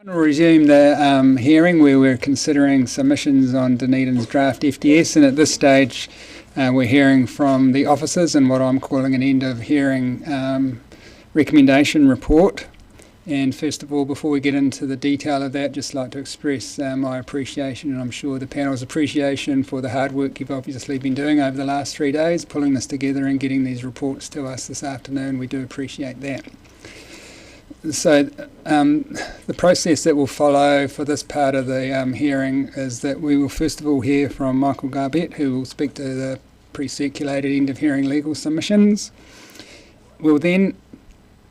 We'll resume the hearing where we're considering submissions on Dunedin's draft FDS, and at this stage we're hearing from the officers in what I'm calling an end of hearing recommendation report. And first of all, before we get into the detail of that, just like to express my appreciation, and I'm sure the panel's appreciation, for the hard work you've obviously been doing over the last 3 days, pulling this together and getting these reports to us this afternoon. We do appreciate that. So the process that will follow for this part of the hearing is that we will first of all hear from Michael Garbett, who will speak to the pre-circulated end of hearing legal submissions. We'll then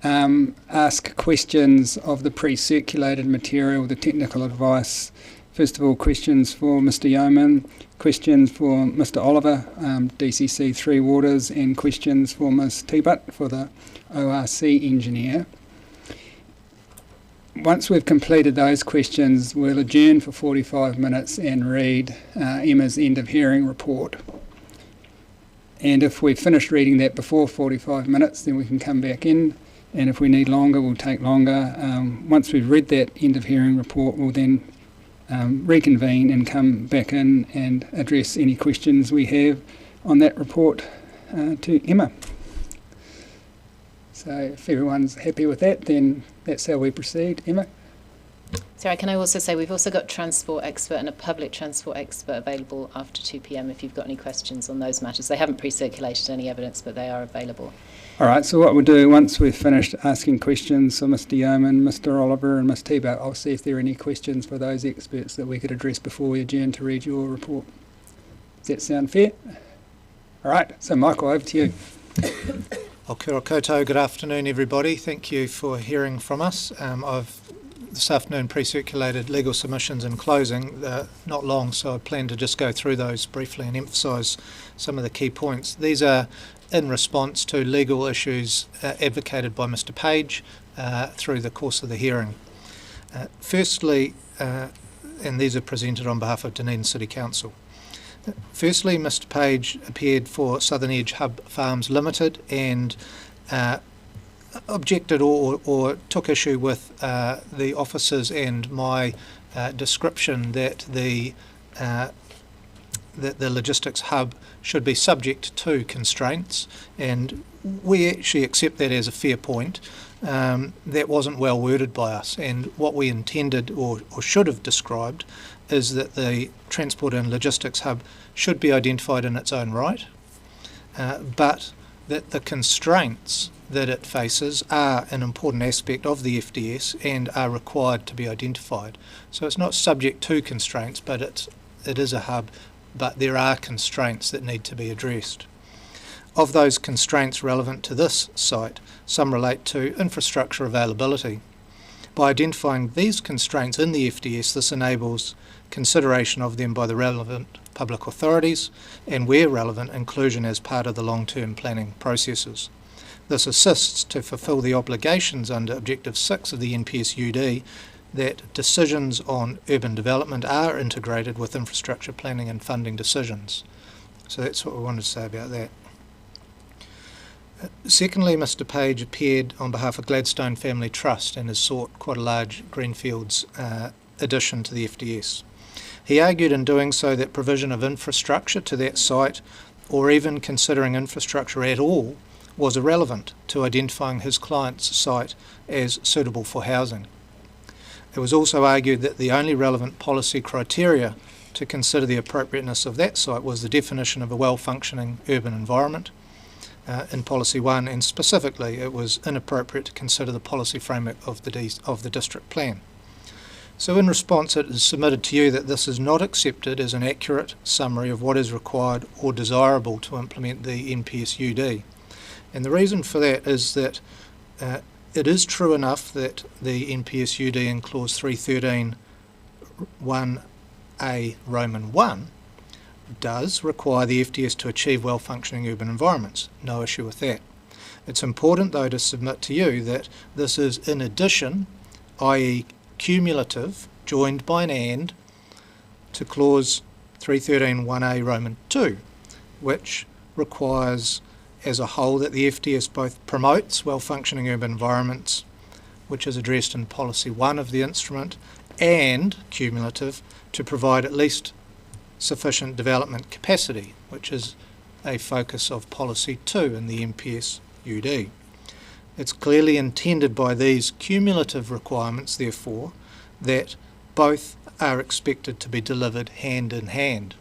ask questions of the pre-circulated material, the technical advice. First of all, questions for Mr. Yeoman, questions for Mr. Oliver, DCC Three Waters, and questions for Ms. T-Butt for the ORC engineer. Once we've completed those questions, we'll adjourn for 45 minutes and read Emma's end of hearing report. And if we've finished reading that before 45 minutes, then we can come back in. And if we need longer, we'll take longer. Once we've read that end of hearing report, we'll then reconvene and come back in and address any questions we have on that report to Emma. So if everyone's happy with that, then that's how we proceed. Emma? Sorry, can I also say we've also got transport expert and a public transport expert available after 2 p.m. if you've got any questions on those matters. They haven't pre-circulated any evidence, but they are available. All right, so what we'll do, once we've finished asking questions for Mr. Yeoman, Mr. Oliver and Ms. T-Butt, I'll see if there are any questions for those experts that we could address before we adjourn to read your report. Does that sound fair? All right, so Michael, over to you. Kia ora koutou, good afternoon everybody. Thank you for hearing from us. I've this afternoon pre-circulated legal submissions and closing, not long, so I plan to just go through those briefly and emphasise some of the key points. These are in response to legal issues advocated by Mr. Page through the course of the hearing. Firstly, and these are presented on behalf of Dunedin City Council. Firstly, Mr. Page appeared for Southern Edge Hub Farms Limited and objected or took issue with the officers and my description that the logistics hub should be subject to constraints, and we actually accept that as a fair point. That wasn't well worded by us, and what we intended or should have described is that the transport and logistics hub should be identified in its own right, but that the constraints that it faces are an important aspect of the FDS and are required to be identified. So it's not subject to constraints, but it is a hub, but there are constraints that need to be addressed. Of those constraints relevant to this site, some relate to infrastructure availability. By identifying these constraints in the FDS, this enables consideration of them by the relevant public authorities and, where relevant, inclusion as part of the long-term planning processes. This assists to fulfil the obligations under Objective 6 of the NPSUD that decisions on urban development are integrated with infrastructure planning and funding decisions. So that's what we wanted to say about that. Secondly, Mr. Page appeared on behalf of Gladstone Family Trust and has sought quite a large greenfields addition to the FDS. He argued in doing so that provision of infrastructure to that site, or even considering infrastructure at all, was irrelevant to identifying his client's site as suitable for housing. It was also argued that the only relevant policy criteria to consider the appropriateness of that site was the definition of a well-functioning urban environment in Policy 1, and specifically it was inappropriate to consider the policy framework of the district plan. So in response, it is submitted to you that this is not accepted as an accurate summary of what is required or desirable to implement the NPSUD. And the reason for that is that it is true enough that the NPSUD in Clause 313 1A Roman 1 does require the FDS to achieve well-functioning urban environments. No issue with that. It's important, though, to submit to you that this is in addition, i.e. cumulative, joined by an and, to Clause 313 1A Roman 2, which requires as a whole that the FDS both promotes well-functioning urban environments which is addressed in Policy 1 of the instrument, and cumulative, to provide at least sufficient development capacity, which is a focus of Policy 2 in the MPS UD. It's clearly intended by these cumulative requirements, therefore, that both are expected to be delivered hand in hand.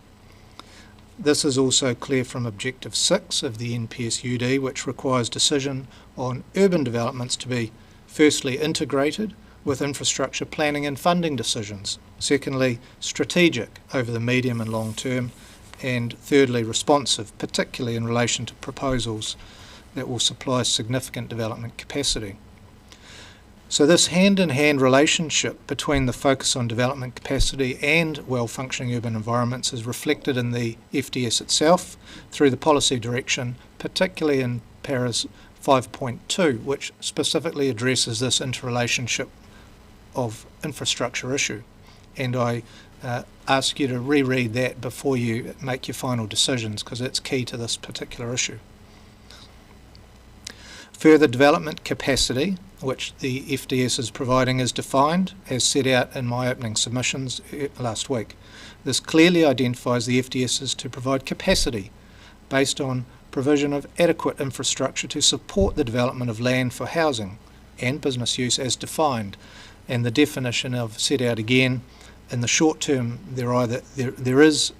This is also clear from Objective 6 of the NPS UD, which requires decision on urban developments to be firstly integrated with infrastructure planning and funding decisions, secondly strategic over the medium and long term, and thirdly responsive, particularly in relation to proposals that will supply significant development capacity. So this hand-in-hand relationship between the focus on development capacity and well-functioning urban environments is reflected in the FDS itself through the policy direction, particularly in Paras 5.2, which specifically addresses this interrelationship of infrastructure issue. And I ask you to reread that before you make your final decisions, because it's key to this particular issue. Further development capacity, which the FDS is providing, is defined as set out in my opening submissions last week. This clearly identifies the FDS as to provide capacity based on provision of adequate infrastructure to support the development of land for housing and business use as defined. And the definition of set out again, in the short term there is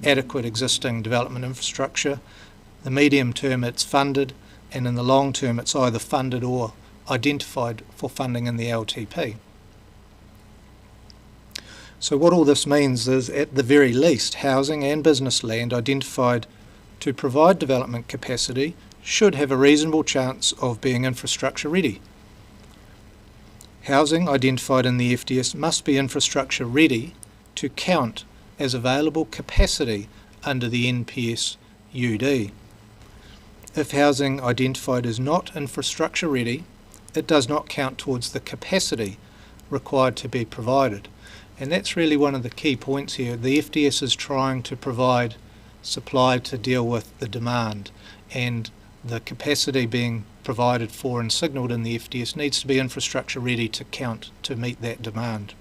adequate existing development infrastructure, the medium term it's funded, and in the long term it's either funded or identified for funding in the LTP. So what all this means is, at the very least, housing and business land identified to provide development capacity should have a reasonable chance of being infrastructure ready. Housing identified in the FDS must be infrastructure ready to count as available capacity under the NPS UD. If housing identified is not infrastructure ready, it does not count towards the capacity required to be provided. And that's really one of the key points here. The FDS is trying to provide supply to deal with the demand, and the capacity being provided for and signalled in the FDS needs to be infrastructure ready to count to meet that demand.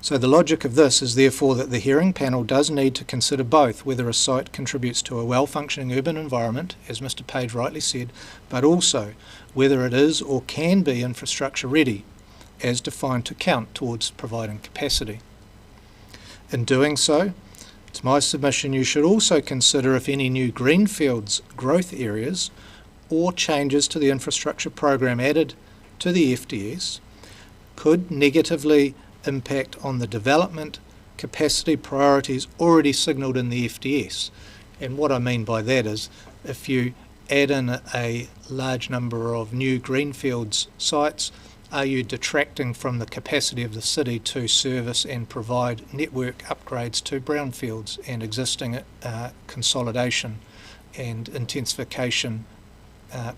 So the logic of this is therefore that the hearing panel does need to consider both whether a site contributes to a well-functioning urban environment, as Mr Page rightly said, but also whether it is or can be infrastructure ready, as defined to count towards providing capacity. In doing so, it's my submission you should also consider if any new greenfields growth areas or changes to the infrastructure program added to the FDS could negatively impact on the development capacity priorities already signalled in the FDS. And what I mean by that is, if you add in a large number of new greenfields sites, are you detracting from the capacity of the city to service and provide network upgrades to brownfields and existing consolidation and intensification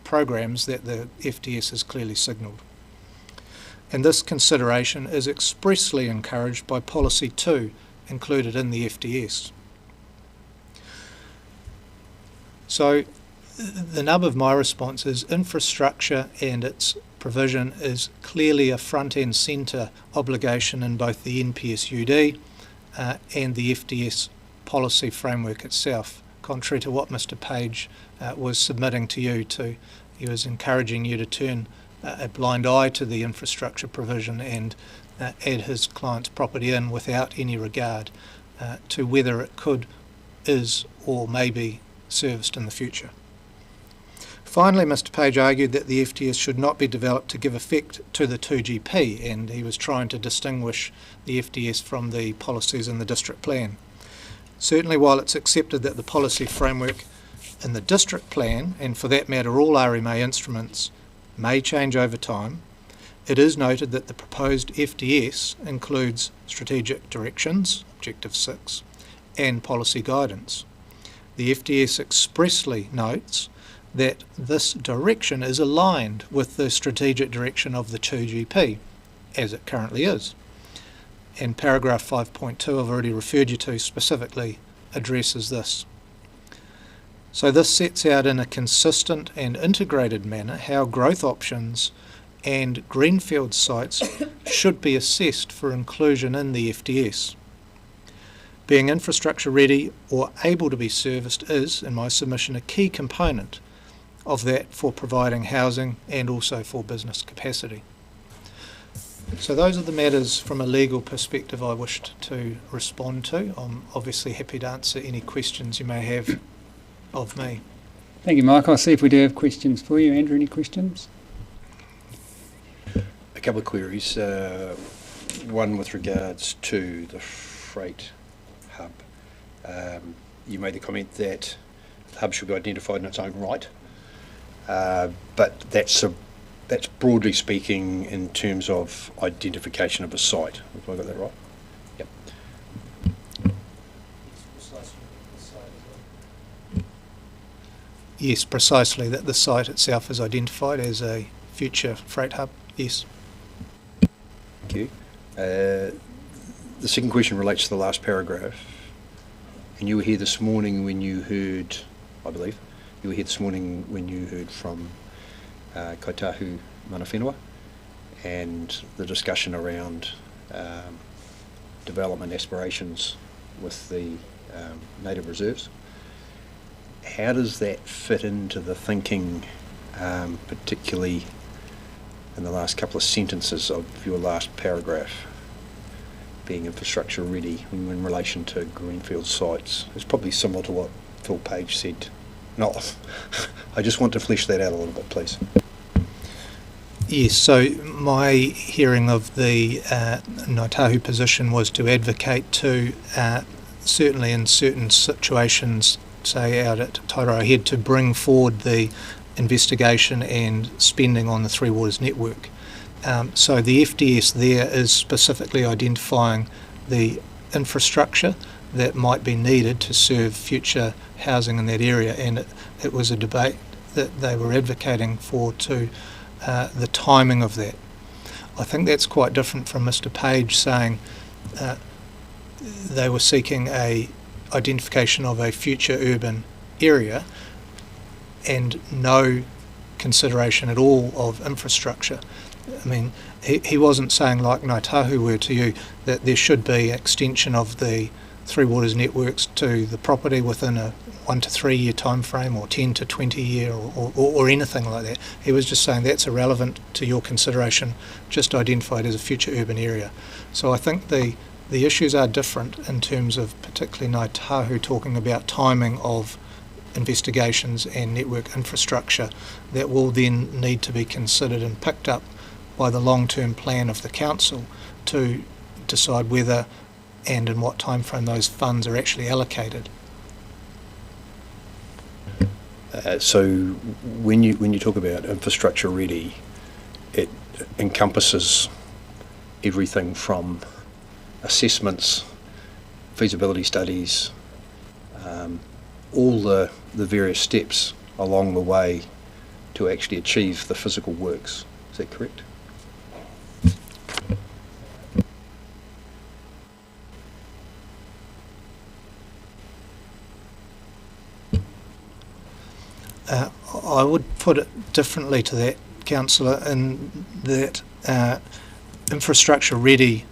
programs that the FDS has clearly signalled? And this consideration is expressly encouraged by Policy 2 included in the FDS. So the nub of my response is infrastructure and its provision is clearly a front and centre obligation in both the NPS UD and the FDS policy framework itself, contrary to what Mr Page was submitting to you. He was encouraging you to turn a blind eye to the infrastructure provision and add his client's property in without any regard to whether it could, is or may be serviced in the future. Finally, Mr Page argued that the FDS should not be developed to give effect to the 2GP, and he was trying to distinguish the FDS from the policies in the district plan. Certainly, while it's accepted that the policy framework in the district plan, and for that matter all RMA instruments, may change over time, it is noted that the proposed FDS includes strategic directions, Objective 6, and policy guidance. The FDS expressly notes that this direction is aligned with the strategic direction of the 2GP, as it currently is. And paragraph 5.2 I've already referred you to specifically addresses this. So this sets out in a consistent and integrated manner how growth options and greenfield sites should be assessed for inclusion in the FDS. Being infrastructure ready or able to be serviced is, in my submission, a key component of that for providing housing and also for business capacity. So those are the matters from a legal perspective I wished to respond to. I'm obviously happy to answer any questions you may have of me. Thank you, Mike. I'll see if we do have questions for you. Andrew, any questions? A couple of queries. One with regards to the freight hub. You made the comment that the hub should be identified in its own right, but that's broadly speaking in terms of identification of a site. Have I got that right? Yep. Yes, precisely, that the site itself is identified as a future freight hub, yes. Thank you. The second question relates to the last paragraph. And you were here this morning when you heard, I believe, you were here this morning when you heard from Kaitahu Mana Whenua and the discussion around development aspirations with the native reserves. How does that fit into the thinking, particularly in the last couple of sentences of your last paragraph, being infrastructure ready in relation to greenfield sites? It's probably similar to what Phil Page said. No, I just want to flesh that out a little bit, please. Yes, so my hearing of the Ngāi position was to advocate to, certainly in certain situations, say out at Tairoa Head, to bring forward the investigation and spending on the Three Waters network. So the FDS there is specifically identifying the infrastructure that might be needed to serve future housing in that area, and it was a debate that they were advocating for to the timing of that. I think that's quite different from Mr. Page saying they were seeking a identification of a future urban area and no consideration at all of infrastructure. I mean, he wasn't saying, like Ngāi were to you, that there should be extension of the Three Waters networks to the property within a 1 to 3 year time frame, or 10 to 20 year, or anything like that. He was just saying that's irrelevant to your consideration, just identified as a future urban area. So I think the issues are different in terms of particularly Ngāi talking about timing of investigations and network infrastructure that will then need to be considered and picked up by the long-term plan of the council to decide whether and in what time frame those funds are actually allocated. So when you talk about infrastructure ready, it encompasses everything from assessments, feasibility studies, all the various steps along the way to actually achieve the physical works. Is that correct? I would put it differently to that, Councillor, in that infrastructure ready,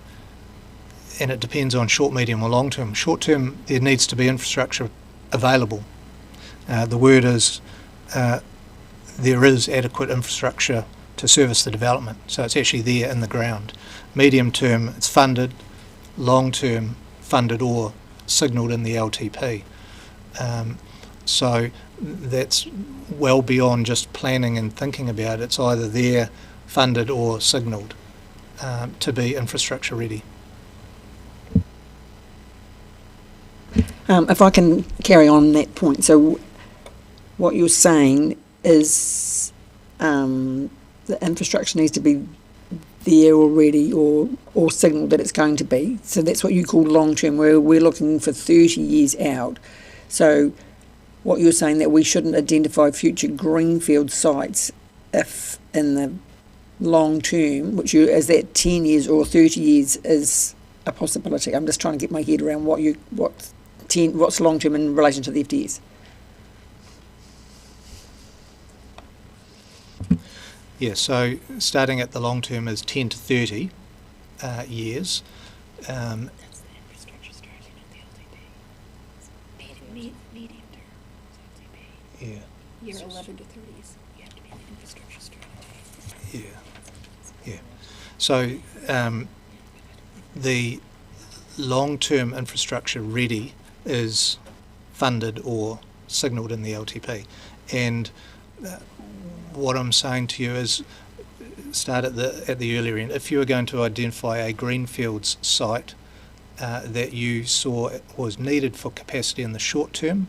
and it depends on short, medium or long term. Short term, there needs to be infrastructure available. The word is there is adequate infrastructure to service the development, so it's actually there in the ground. Medium term, it's funded. Long term, funded or signalled in the LTP. So that's well beyond just planning and thinking about it. It's either there, funded or signalled to be infrastructure ready. If I can carry on that point, so what you're saying is the infrastructure needs to be there already or signalled that it's going to be. So that's what you call long term, where we're looking for 30 years out. So what you're saying that we shouldn't identify future greenfield sites if in the long term, which is that 10 years or 30 years is a possibility. I'm just trying to get my head around what's long term in relation to the FDS. Yeah, so starting at the long term is 10 to 30 years. That's the infrastructure strategy, not the LTP. Medium term, LTP. Yeah, Year 11 to 30s, you have to be in the infrastructure strategy. yeah. So the long-term infrastructure ready is funded or signalled in the LTP. And what I'm saying to you is start at the earlier end. If you were going to identify a greenfields site that you saw was needed for capacity in the short term,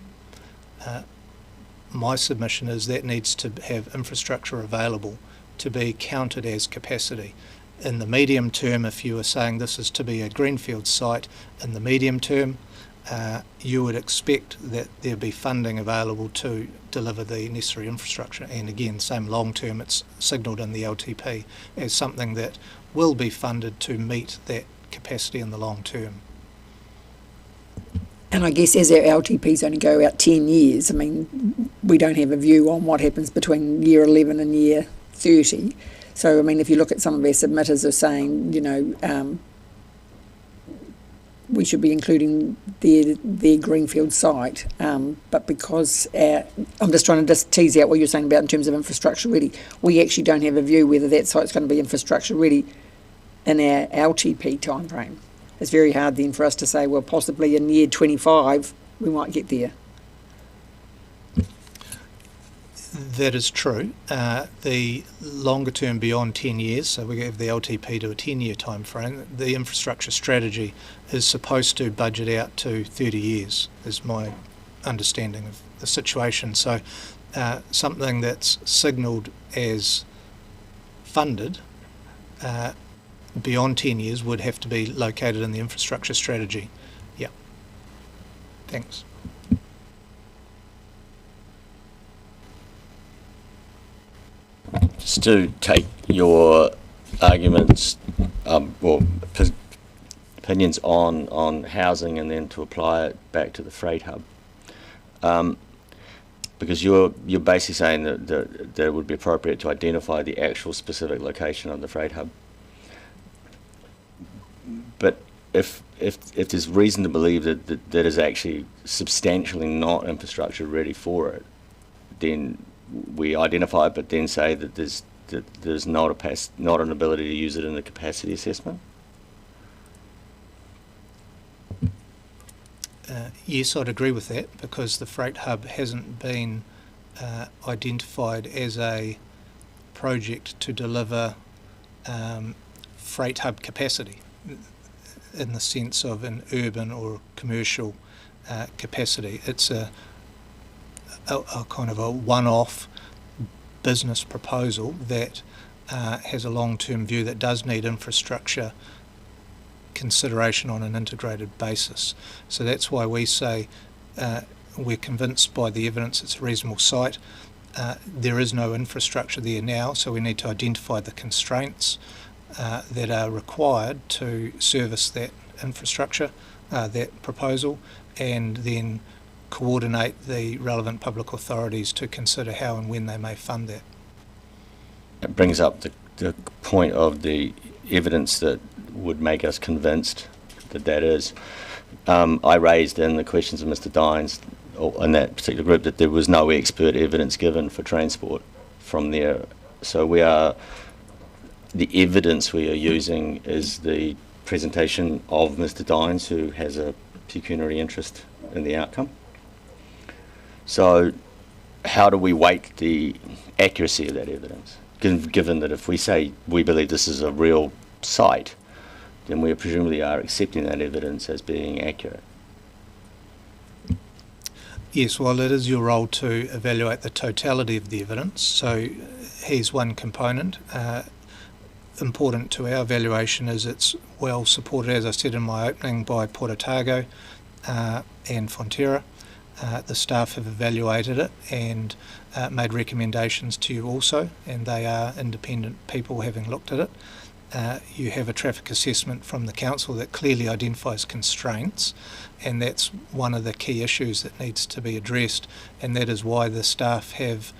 my submission is that needs to have infrastructure available to be counted as capacity. In the medium term, if you were saying this is to be a greenfield site in the medium term, you would expect that there be funding available to deliver the necessary infrastructure. And again, same long term, it's signalled in the LTP as something that will be funded to meet that capacity in the long term. And I guess as our LTPs only go out 10 years, I mean, we don't have a view on what happens between year 11 and year 30. So, I mean, if you look at some of our submitters are saying, you know, we should be including their greenfield site, but because I'm just trying to tease out what you're saying about in terms of infrastructure ready. We actually don't have a view whether that site's going to be infrastructure ready in our LTP timeframe. It's very hard then for us to say, well, possibly in year 25 we might get there. That is true. The longer term beyond 10 years, so we have the LTP to a 10-year time frame, the infrastructure strategy is supposed to budget out to 30 years, is my understanding of the situation. So something that's signalled as funded beyond 10 years would have to be located in the infrastructure strategy. Yeah. Thanks. Just to take your arguments or opinions on housing and then to apply it back to the freight hub, because you're basically saying that it would be appropriate to identify the actual specific location of the freight hub. But if there's reason to believe that is actually substantially not infrastructure ready for it, then we identify it, but then say that there's not an ability to use it in the capacity assessment. Yes, I'd agree with that, because the freight hub hasn't been identified as a project to deliver freight hub capacity in the sense of an urban or commercial capacity. It's a kind of a one-off business proposal that has a long-term view that does need infrastructure consideration on an integrated basis. So that's why we say we're convinced by the evidence it's a reasonable site. There is no infrastructure there now, so we need to identify the constraints that are required to service that infrastructure, that proposal, and then coordinate the relevant public authorities to consider how and when they may fund that. It brings up the point of the evidence that would make us convinced that is. I raised in the questions of Mr. Dines, in that particular group, that there was no expert evidence given for transport from there. So the evidence we are using is the presentation of Mr. Dines, who has a pecuniary interest in the outcome. So how do we weight the accuracy of that evidence? Given that if we say we believe this is a real site, then we presumably are accepting that evidence as being accurate. Yes, well, it is your role to evaluate the totality of the evidence. So here's one component. Important to our evaluation is it's well supported, as I said in my opening, by Port Otago and Fonterra. The staff have evaluated it and made recommendations to you also, and they are independent people having looked at it. You have a traffic assessment from the council that clearly identifies constraints, and that's one of the key issues that needs to be addressed, and that is why the staff have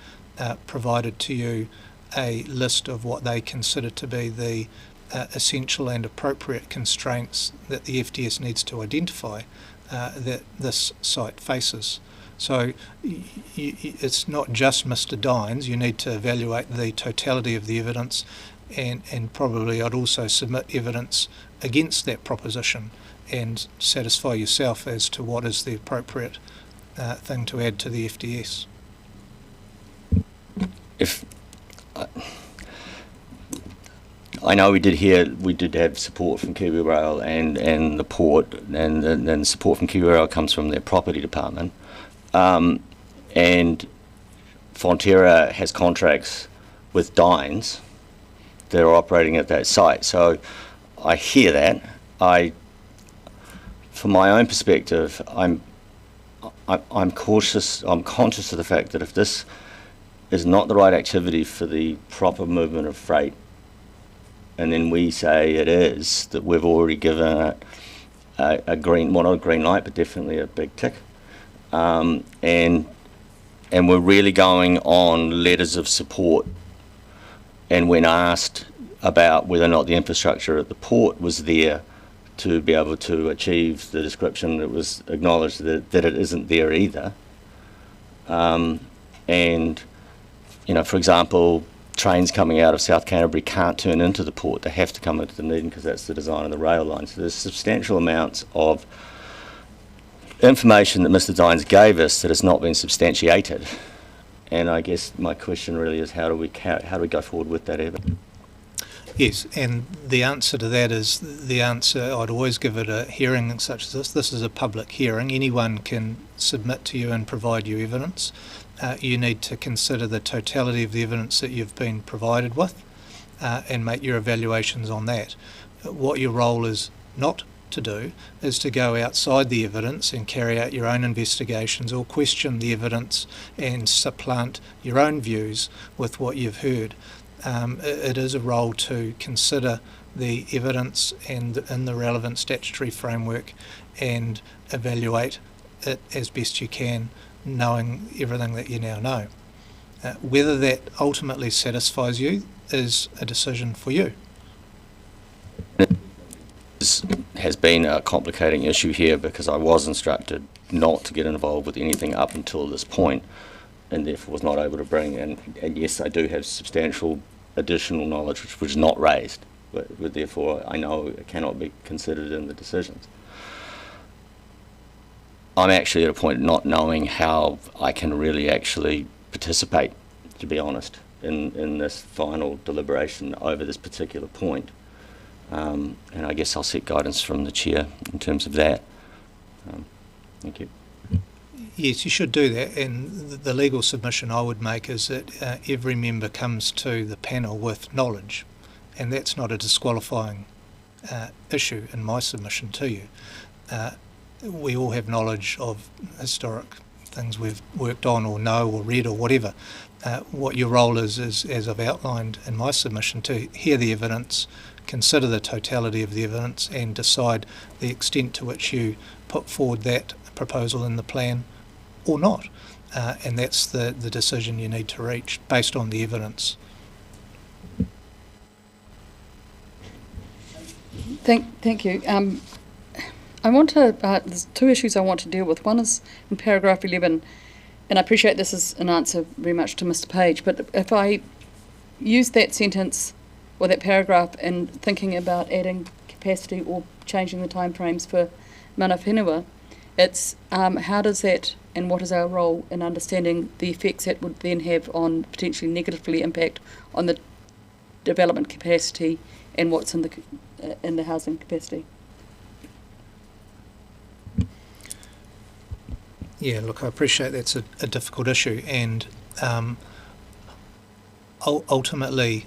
provided to you a list of what they consider to be the essential and appropriate constraints that the FDS needs to identify that this site faces. So it's not just Mr. Dines. You need to evaluate the totality of the evidence, and probably I'd also submit evidence against that proposition and satisfy yourself as to what is the appropriate thing to add to the FDS. If I know we did have support from Kiwi Rail and the port, and then support from Kiwi Rail comes from their property department. And Fonterra has contracts with Dines that are operating at that site. So I hear that. From my own perspective, I'm cautious. I'm conscious of the fact that if this is not the right activity for the proper movement of freight, and then we say it is, that we've already given it a green, well, not a green light, but definitely a big tick. And we're really going on letters of support. And when asked about whether or not the infrastructure at the port was there to be able to achieve the description, it was acknowledged that it isn't there either. And, you know, for example, trains coming out of South Canterbury can't turn into the port. They have to come into Dunedin because that's the design of the rail line. So there's substantial amounts of information that Mr. Dines gave us that has not been substantiated. And I guess my question really is how do we go forward with that evidence? Yes, and the answer to that is the answer I'd always give at a hearing such as this. This is a public hearing. Anyone can submit to you and provide you evidence. You need to consider the totality of the evidence that you've been provided with and make your evaluations on that. What your role is not to do is to go outside the evidence and carry out your own investigations or question the evidence and supplant your own views with what you've heard. It is a role to consider the evidence and in the relevant statutory framework and evaluate it as best you can, knowing everything that you now know. Whether that ultimately satisfies you is a decision for you. This has been a complicating issue here because I was instructed not to get involved with anything up until this point, and therefore was not able to bring in, and yes, I do have substantial additional knowledge which was not raised, but therefore I know it cannot be considered in the decisions. I'm actually at a point not knowing how I can really actually participate, to be honest, in this final deliberation over this particular point. And I guess I'll seek guidance from the chair in terms of that. Thank you. Yes, you should do that, and the legal submission I would make is that every member comes to the panel with knowledge, and that's not a disqualifying issue in my submission to you. We all have knowledge of historic things we've worked on or know or read or whatever. What your role is, as I've outlined in my submission, to hear the evidence, consider the totality of the evidence and decide the extent to which you put forward that proposal in the plan or not. And that's the decision you need to reach based on the evidence. Thank you. I want to, there's two issues I want to deal with. One is in paragraph 11, and I appreciate this is an answer very much to Mr. Page, but if I use that sentence or that paragraph in thinking about adding capacity or changing the timeframes for mana whenua, it's how does that and what is our role in understanding the effects that would then have on potentially negatively impact on the development capacity and what's in the housing capacity? Yeah, look, I appreciate that's a difficult issue, and ultimately,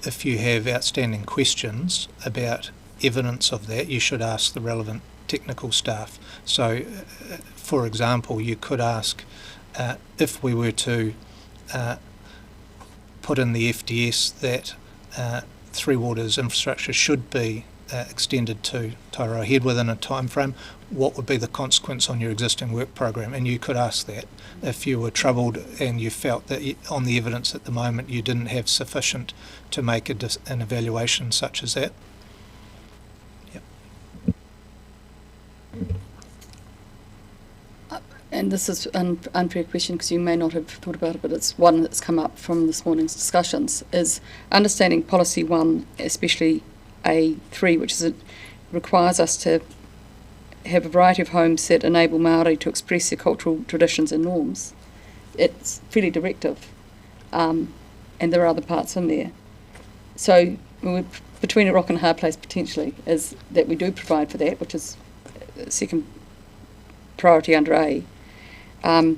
if you have outstanding questions about evidence of that, you should ask the relevant technical staff. So, for example, you could ask if we were to put in the FDS that Three Waters infrastructure should be extended to Taiaroa Head within a time frame, what would be the consequence on your existing work program? And you could ask that if you were troubled and you felt that on the evidence at the moment you didn't have sufficient to make an evaluation such as that. Yep. And this is an unfair question because you may not have thought about it, but it's one that's come up from this morning's discussions, is understanding policy 1, especially A3, which is requires us to have a variety of homes that enable Māori to express their cultural traditions and norms. It's fairly directive, and there are other parts in there. So we're between a rock and a hard place potentially, is that we do provide for that, which is second priority under A. Or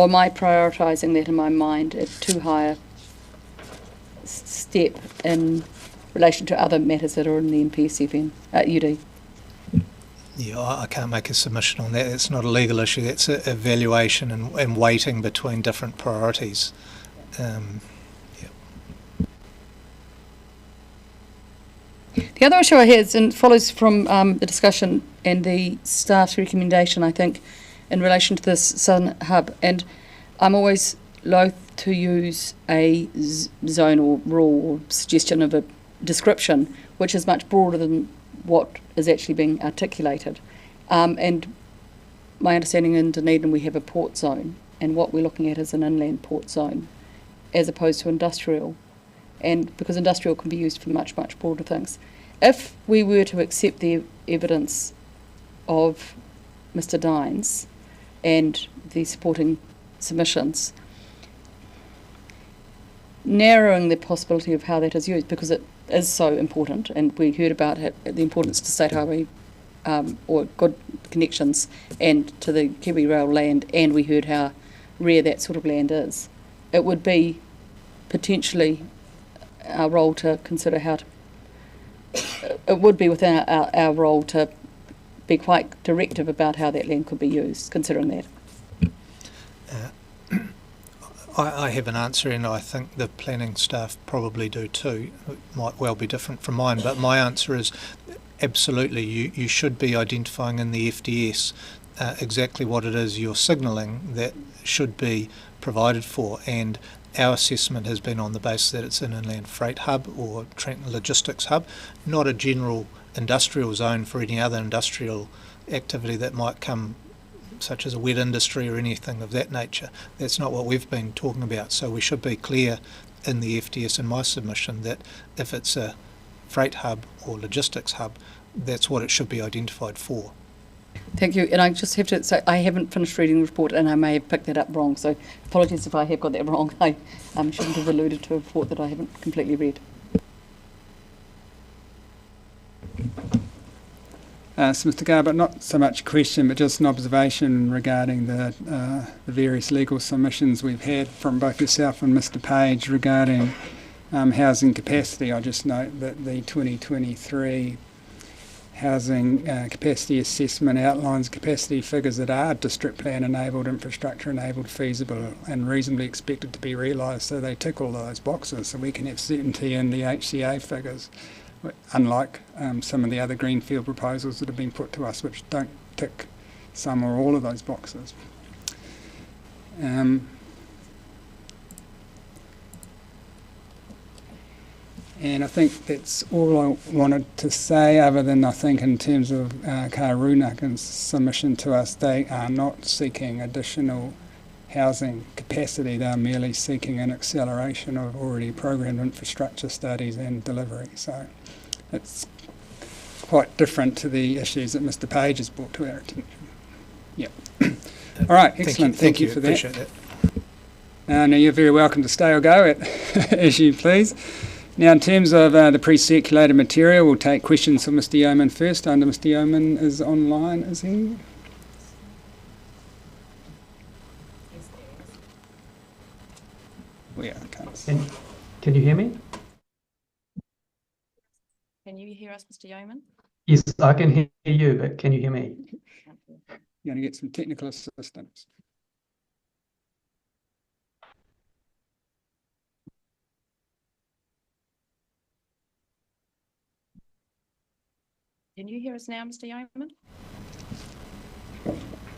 am I prioritising that in my mind at too high a step in relation to other matters that are in the MPSFN, UD? Yeah, I can't make a submission on that. It's not a legal issue. That's a evaluation and weighting between different priorities. The other issue I had is, and follows from the discussion and the staff's recommendation, I think, in relation to this Southern Hub. And I'm always loath to use a zone or rule or suggestion of a description which is much broader than what is actually being articulated. And my understanding in Dunedin we have a port zone, and what we're looking at is an inland port zone as opposed to industrial. And because industrial can be used for much, much broader things. If we were to accept the evidence of Mr. Dines and the supporting submissions, narrowing the possibility of how that is used, because it is so important, and we heard about it, the importance to State Highway or good connections and to the Kiwi Rail land, and we heard how rare that sort of land is. It would be potentially our role to consider how to, it would be within our role to be quite directive about how that land could be used, considering that. I have an answer, and I think the planning staff probably do too. It might well be different from mine, but my answer is absolutely you should be identifying in the FDS exactly what it is you're signalling that should be provided for, and our assessment has been on the basis that it's an inland freight hub or logistics hub, not a general industrial zone for any other industrial activity that might come, such as a wet industry or anything of that nature. That's not what we've been talking about. So we should be clear in the FDS in my submission that if it's a freight hub or logistics hub, that's what it should be identified for. Thank you. And I just have to say I haven't finished reading the report, and I may have picked that up wrong. So apologies if I have got that wrong. I shouldn't have alluded to a report that I haven't completely read. So Mr. Garbutt, not so much a question, but just an observation regarding the various legal submissions we've had from both yourself and Mr. Page regarding housing capacity. I just note that the 2023 housing capacity assessment outlines capacity figures that are district plan enabled, infrastructure enabled, feasible and reasonably expected to be realised. So they tick all those boxes, so we can have certainty in the HCA figures, unlike some of the other greenfield proposals that have been put to us which don't tick some or all of those boxes. And I think that's all I wanted to say, other than I think in terms of Karunakan's submission to us, they are not seeking additional housing capacity, they're merely seeking an acceleration of already programmed infrastructure studies and delivery. So it's quite different to the issues that Mr. Page has brought to our attention. Yep. All right, excellent. Thank you for that. Appreciate that. Now you're very welcome to stay or go as you please. Now, in terms of the pre-circulated material, we'll take questions from Mr. Yeoman first. I know Mr. Yeoman is online, is he? Well, yeah, I can't see. Can you hear me? Can you hear us, Mr. Yeoman? Yes, I can hear you, but can you hear me? You're going to get some technical assistance. Can you hear us now, Mr. Yeoman?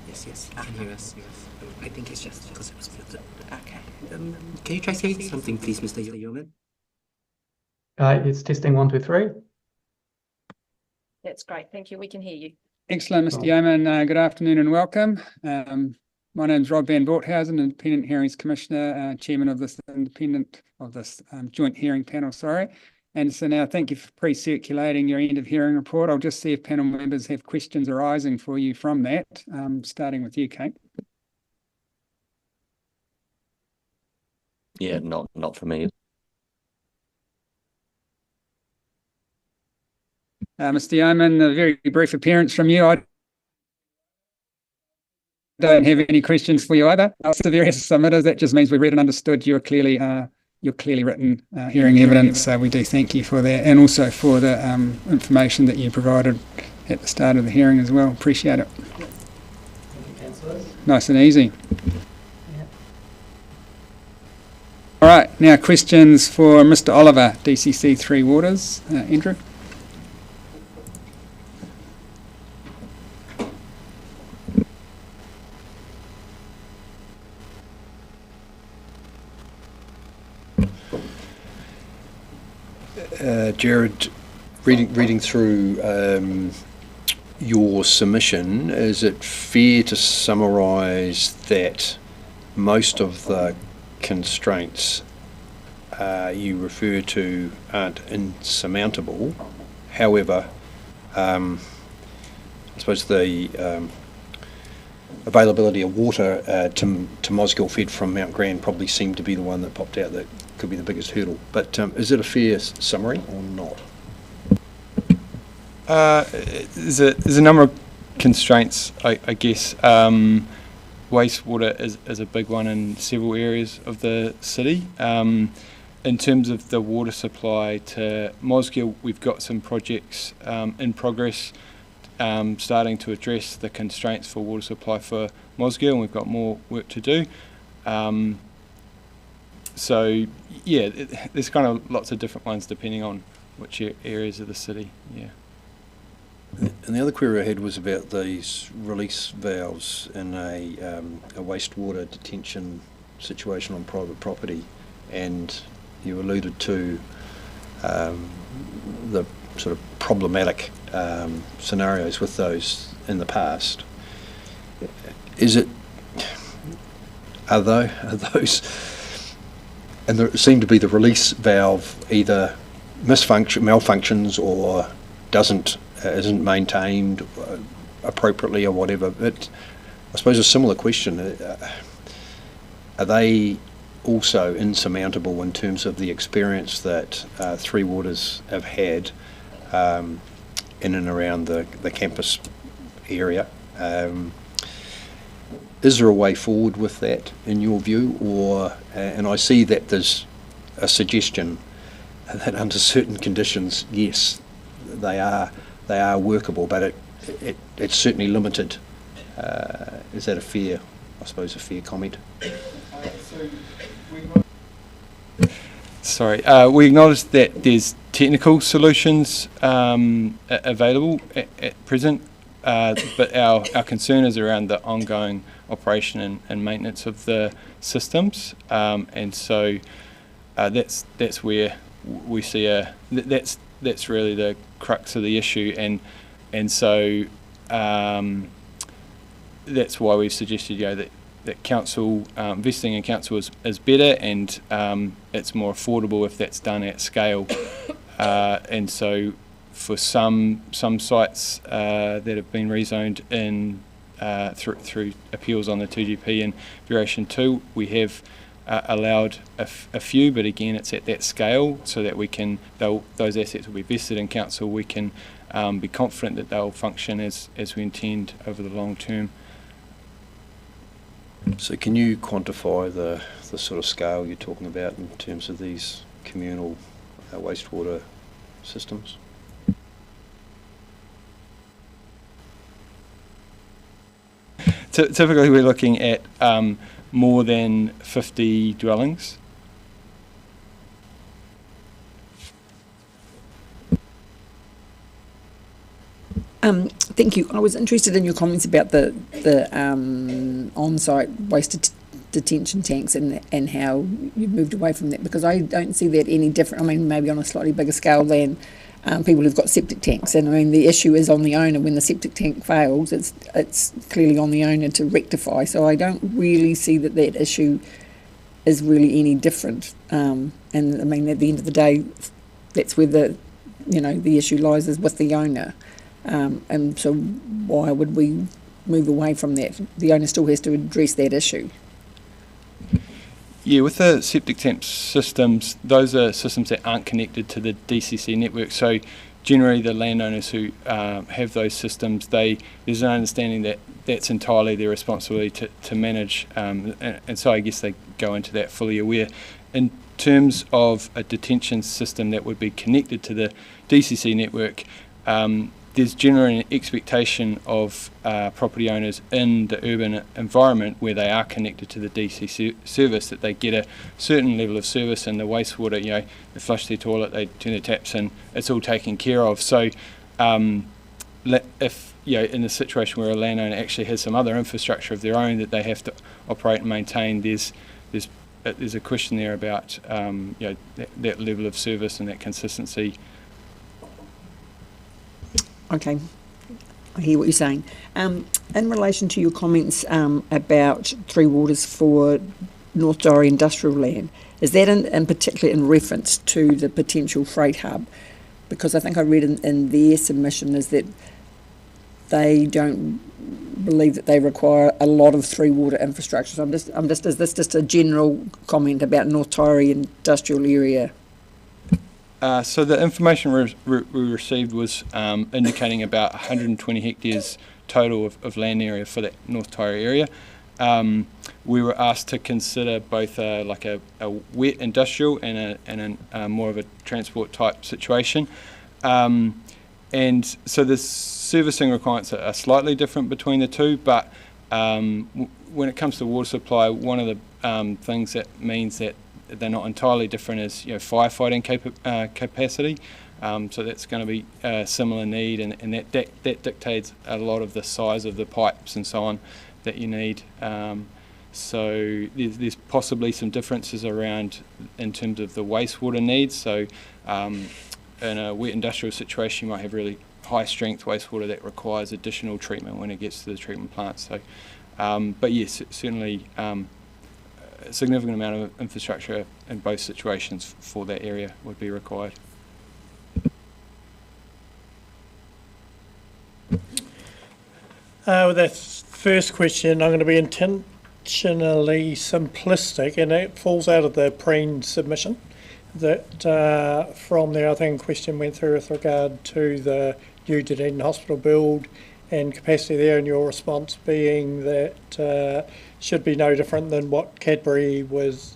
Yes, I can hear us. I think it's just because it was muted. Okay. Can you try saying something, please, Mr. Yeoman? It's testing 1, 2, 3. That's great. Thank you. We can hear you. Excellent, Mr. Yeoman. Good afternoon and welcome. My name is Rob Van Voorthausen, Independent Hearings Commissioner, Chairman of this joint hearing panel, sorry. And so now thank you for pre-circulating your end of hearing report. I'll just see if panel members have questions arising for you from that, starting with you, Kate. Yeah, not for me. Mr. Yeoman, a very brief appearance from you. I don't have any questions for you either. The various submitters, that just means we read and understood your clearly written hearing evidence. So we do thank you for that, and also for the information that you provided at the start of the hearing as well. Appreciate it. Nice and easy. Yeah. All right, now questions for Mr. Oliver, DCC 3 Waters. Andrew? Jared, reading through your submission, is it fair to summarise that most of the constraints you refer to aren't insurmountable? However, I suppose the availability of water to Mosgiel fed from Mount Grand probably seemed to be the one that popped out that could be the biggest hurdle. But is it a fair summary or not? There's a number of constraints, I guess. Wastewater is a big one in several areas of the city. In terms of the water supply to Mosgiel, we've got some projects in progress starting to address the constraints for water supply for Mosgiel, and we've got more work to do. So yeah, there's kind of lots of different ones depending on which areas of the city. Yeah. And the other query I had was about these release valves in a wastewater detention situation on private property, and you alluded to the sort of problematic scenarios with those in the past. Are those, and there seem to be the release valve either malfunctions or isn't maintained appropriately or whatever. But I suppose a similar question, are they also insurmountable in terms of the experience that Three Waters have had in and around the campus area? Is there a way forward with that in your view, or and I see that there's a suggestion that under certain conditions, yes, they are workable, but it's certainly limited. Is that a fair comment? Sorry, we acknowledge that there's technical solutions available at present, but our concern is around the ongoing operation and maintenance of the systems, and so that's where we see that's really the crux of the issue, and so that's why we've suggested that council investing in council is better, and it's more affordable if that's done at scale, and so for some sites that have been rezoned in through appeals on the 2GP and Variation 2, we have allowed a few, but again it's at that scale so that those assets will be vested in council. We can be confident that they'll function as we intend over the long term. So can you quantify the sort of scale you're talking about in terms of these communal wastewater systems? Typically we're looking at more than 50 dwellings. Thank you. I was interested in your comments about the on-site waste detention tanks and how you moved away from that, because I don't see that any different. I mean, maybe on a slightly bigger scale than people who've got septic tanks. And I mean, the issue is on the owner. When the septic tank fails, it's clearly on the owner to rectify. So I don't really see that issue is really any different. And I mean, at the end of the day, that's where the issue lies, is with the owner. And so why would we move away from that? The owner still has to address that issue. Yeah, with the septic tank systems, those are systems that aren't connected to the DCC network. So generally the landowners who have those systems, there's an understanding that that's entirely their responsibility to manage, and so I guess they go into that fully aware. In terms of a detention system that would be connected to the DCC network, there's generally an expectation of property owners in the urban environment where they are connected to the DC service that they get a certain level of service, and the wastewater, they flush their toilet, they turn their taps in, it's all taken care of. So if in a situation where a landowner actually has some other infrastructure of their own that they have to operate and maintain, there's a question there about that level of service and that consistency. Okay, I hear what you're saying. In relation to your comments about Three Waters for North Dorrie industrial land, is that in particular in reference to the potential freight hub? Because I think I read in their submission is that they don't believe that they require a lot of Three Water infrastructure. So is this just a general comment about North Dorrie industrial area? So the information we received was indicating about 120 hectares total of land area for that North Dorrie area. We were asked to consider both a wet industrial and a more of a transport type situation. And so the servicing requirements are slightly different between the two, but when it comes to water supply, one of the things that means that they're not entirely different is firefighting capacity. So that's going to be a similar need, and that dictates a lot of the size of the pipes and so on that you need. So there's possibly some differences around in terms of the wastewater needs. So in a wet industrial situation, you might have really high strength wastewater that requires additional treatment when it gets to the treatment plant. So, but yes, certainly a significant amount of infrastructure in both situations for that area would be required. With that first question, I'm going to be intentionally simplistic, and it falls out of the PREEN submission. That from there, I think a question went through with regard to the new Dunedin hospital build and capacity there, and your response being that should be no different than what Cadbury was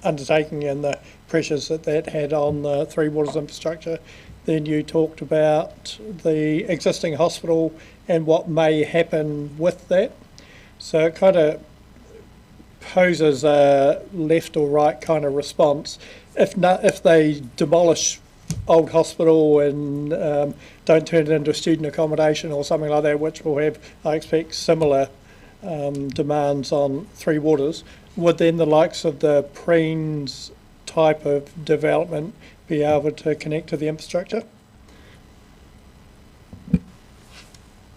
undertaking and the pressures that had on the Three Waters infrastructure. Then you talked about the existing hospital and what may happen with that. So it kind of poses a left or right kind of response. If they demolish old hospital and don't turn it into a student accommodation or something like that, which will have, I expect, similar demands on Three Waters, would then the likes of the Preens type of development be able to connect to the infrastructure?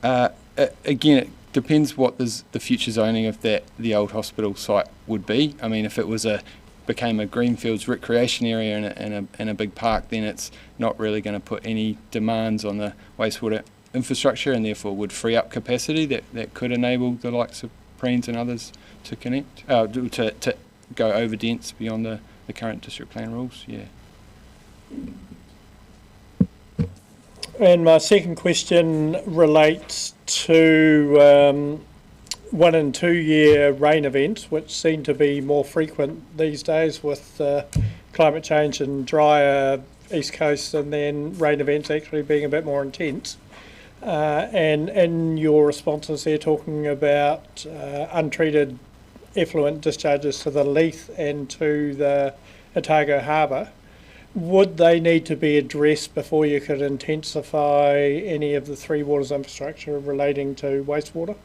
Again, it depends what the future zoning of the old hospital site would be. I mean, if it was became a greenfields recreation area and a big park, then it's not really going to put any demands on the wastewater infrastructure, and therefore would free up capacity that could enable the likes of Preens and others to connect, to go over dense beyond the current district plan rules. Yeah. And my second question relates to 1 and 2 year rain events, which seem to be more frequent these days with climate change and drier East Coast, and then rain events actually being a bit more intense. And in your responses there, talking about untreated effluent discharges to the Leith and to the Otago Harbour, would they need to be addressed before you could intensify any of the Three Waters infrastructure relating to wastewater?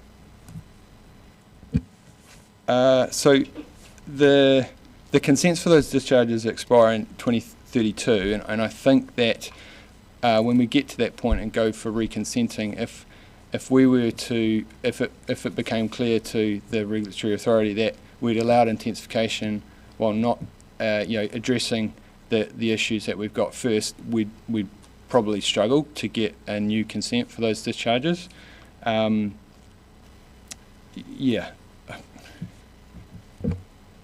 So the consents for those discharges expire in 2032, and I think that when we get to that point and go for reconsenting, if we were to, if it became clear to the regulatory authority that we'd allowed intensification while not addressing the issues that we've got first, we'd probably struggle to get a new consent for those discharges. Yeah.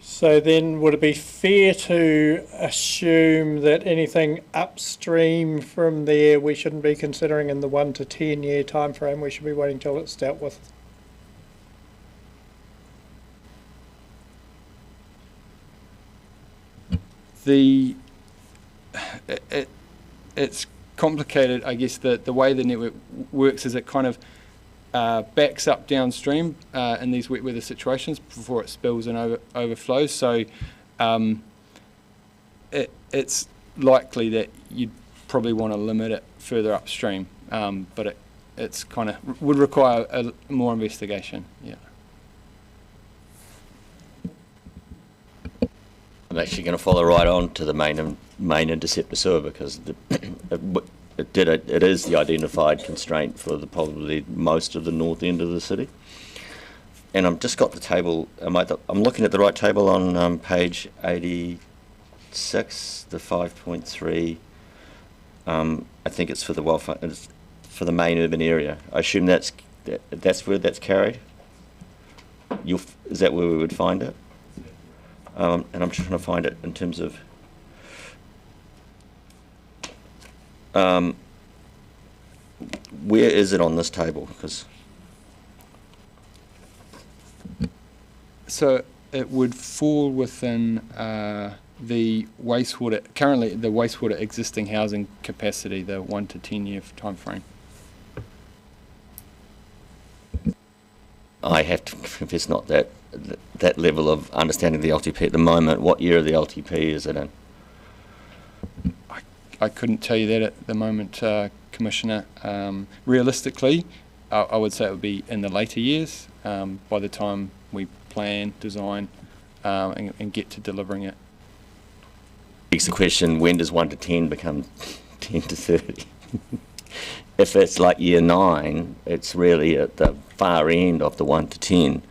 So then would it be fair to assume that anything upstream from there we shouldn't be considering in the 1 to 10 year time frame, we should be waiting till it's dealt with? It's complicated, I guess. The way the network works is it kind of backs up downstream in these wet weather situations before it spills and overflows. So it's likely that you'd probably want to limit it further upstream, but it's kind of would require more investigation. Yeah. I'm actually going to follow right on to the main interceptor sewer, because it is the identified constraint for probably most of the north end of the city. And I've just got the table. I'm looking at the right table on page 86, the 5.3. I think it's for the it's for the main urban area. I assume that's where that's carried. Is that where we would find it? And I'm trying to find it in terms of where is it on this table? So it would fall within the wastewater, currently the wastewater existing housing capacity, the 1 to 10 year time frame. I have to confess not that level of understanding the LTP at the moment. What year of the LTP is it in? I couldn't tell you that at the moment, Commissioner. Realistically, I would say it would be in the later years, by the time we plan, design, and get to delivering it. Begs the question, when does 1 to 10 become 10 to 30? If it's like year 9, it's really at the far end of the 1 to 10.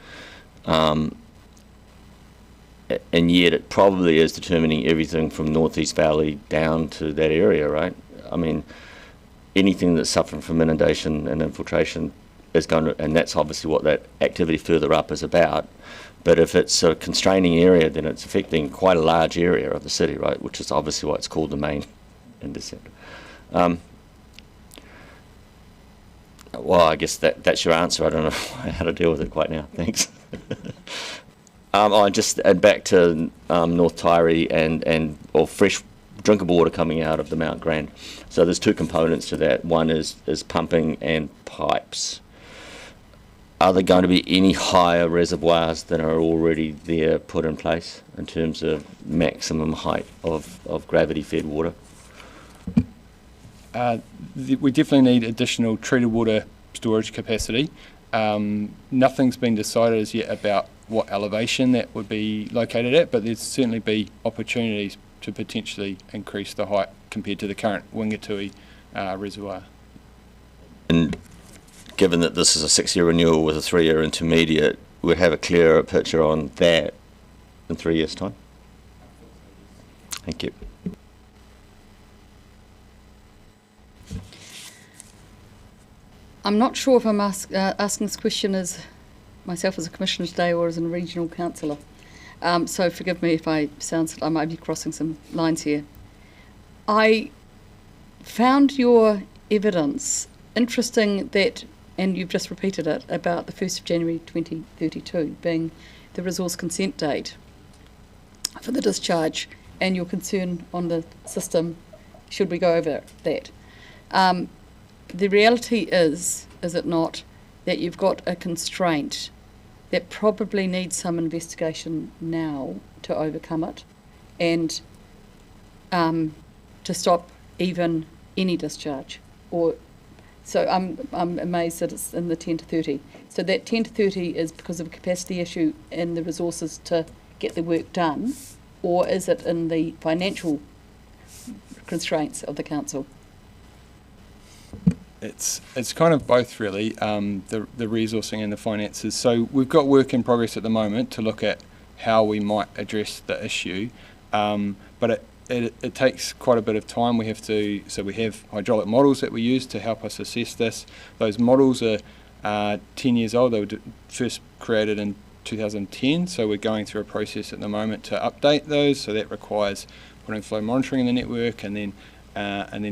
And yet it probably is determining everything from North East Valley down to that area, right? I mean, anything that's suffering from inundation and infiltration is going to, and that's obviously what that activity further up is about. But if it's a constraining area, then it's affecting quite a large area of the city, right? Which is obviously why it's called the main interceptor. Well, I guess that's your answer. I don't know how to deal with it quite now. Thanks. I just add back to North Tyree and fresh drinkable water coming out of the Mount Grand. So there's two components to that. One is pumping and pipes. Are there going to be any higher reservoirs than are already there put in place in terms of maximum height of gravity-fed water? We definitely need additional treated water storage capacity. Nothing's been decided as yet about what elevation that would be located at, but there'd certainly be opportunities to potentially increase the height compared to the current Wingatui reservoir. And given that this is a 6-year renewal with a 3-year intermediate, we'd have a clearer picture on that in 3 years' time. Thank you. I'm not sure if I'm asking this question as myself as a commissioner today or as a regional councillor. So forgive me if I might be crossing some lines here. I found your evidence interesting that, and you've just repeated it, about the 1st of January 2032 being the resource consent date for the discharge, and your concern on the system should we go over that. The reality is it not, that you've got a constraint that probably needs some investigation now to overcome it, and to stop even any discharge? Or so I'm amazed that it's in the 10 to 30. So that 10 to 30 is because of a capacity issue and the resources to get the work done, or is it in the financial constraints of the council? It's kind of both really, the resourcing and the finances. So we've got work in progress at the moment to look at how we might address the issue, but it takes quite a bit of time. We have hydraulic models that we use to help us assess this. Those models are 10 years old. They were first created in 2010, so we're going through a process at the moment to update those. So that requires putting flow monitoring in the network, and then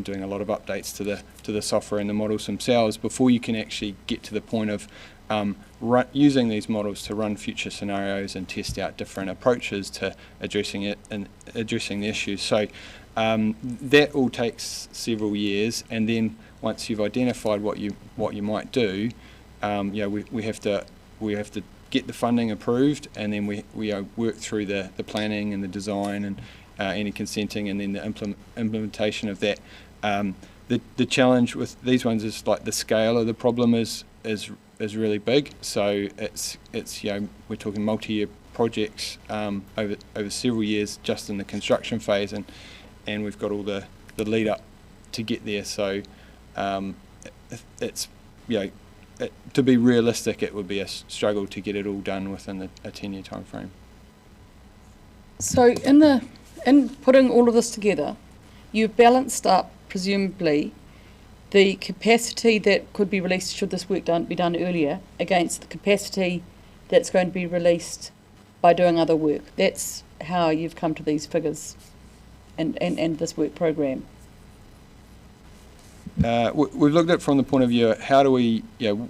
doing a lot of updates to the software and the models themselves before you can actually get to the point of using these models to run future scenarios and test out different approaches to addressing it and addressing the issues. So that all takes several years, and then once you've identified what you might do, we have to get the funding approved, and then we work through the planning and the design and any consenting, and then the implementation of that. The challenge with these ones is like the scale of the problem is really big. So it's we're talking multi-year projects over several years just in the construction phase, and we've got all the lead up to get there. So it's to be realistic, it would be a struggle to get it all done within a 10-year time frame. So in putting all of this together, you've balanced up, presumably, the capacity that could be released should this work be done earlier against the capacity that's going to be released by doing other work. That's how you've come to these figures and this work program. We've looked at it from the point of view, how do we,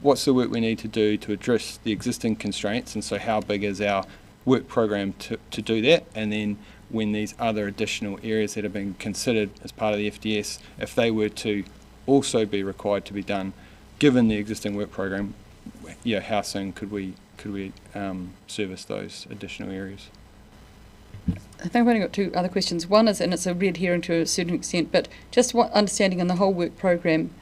what's the work we need to do to address the existing constraints, and so how big is our work program to do that, and then when these other additional areas that have been considered as part of the FDS, if they were to also be required to be done, given the existing work program, how soon could we service those additional areas? I think I've only got two other questions. One is, and it's a red herring to a certain extent, but just understanding in the whole work program,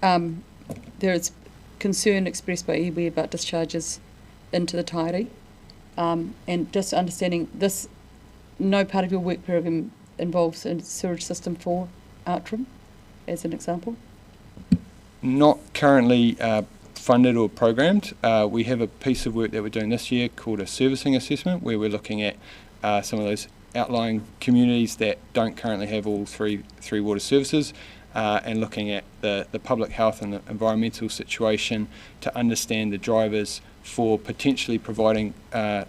there is concern expressed by iwi about discharges into the Tairi, and just understanding this, no part of your work program involves a sewage system for Outram, as an example? Not currently funded or programmed. We have a piece of work that we're doing this year called a servicing assessment, where we're looking at some of those outlying communities that don't currently have all three water services, and looking at the public health and the environmental situation to understand the drivers for potentially providing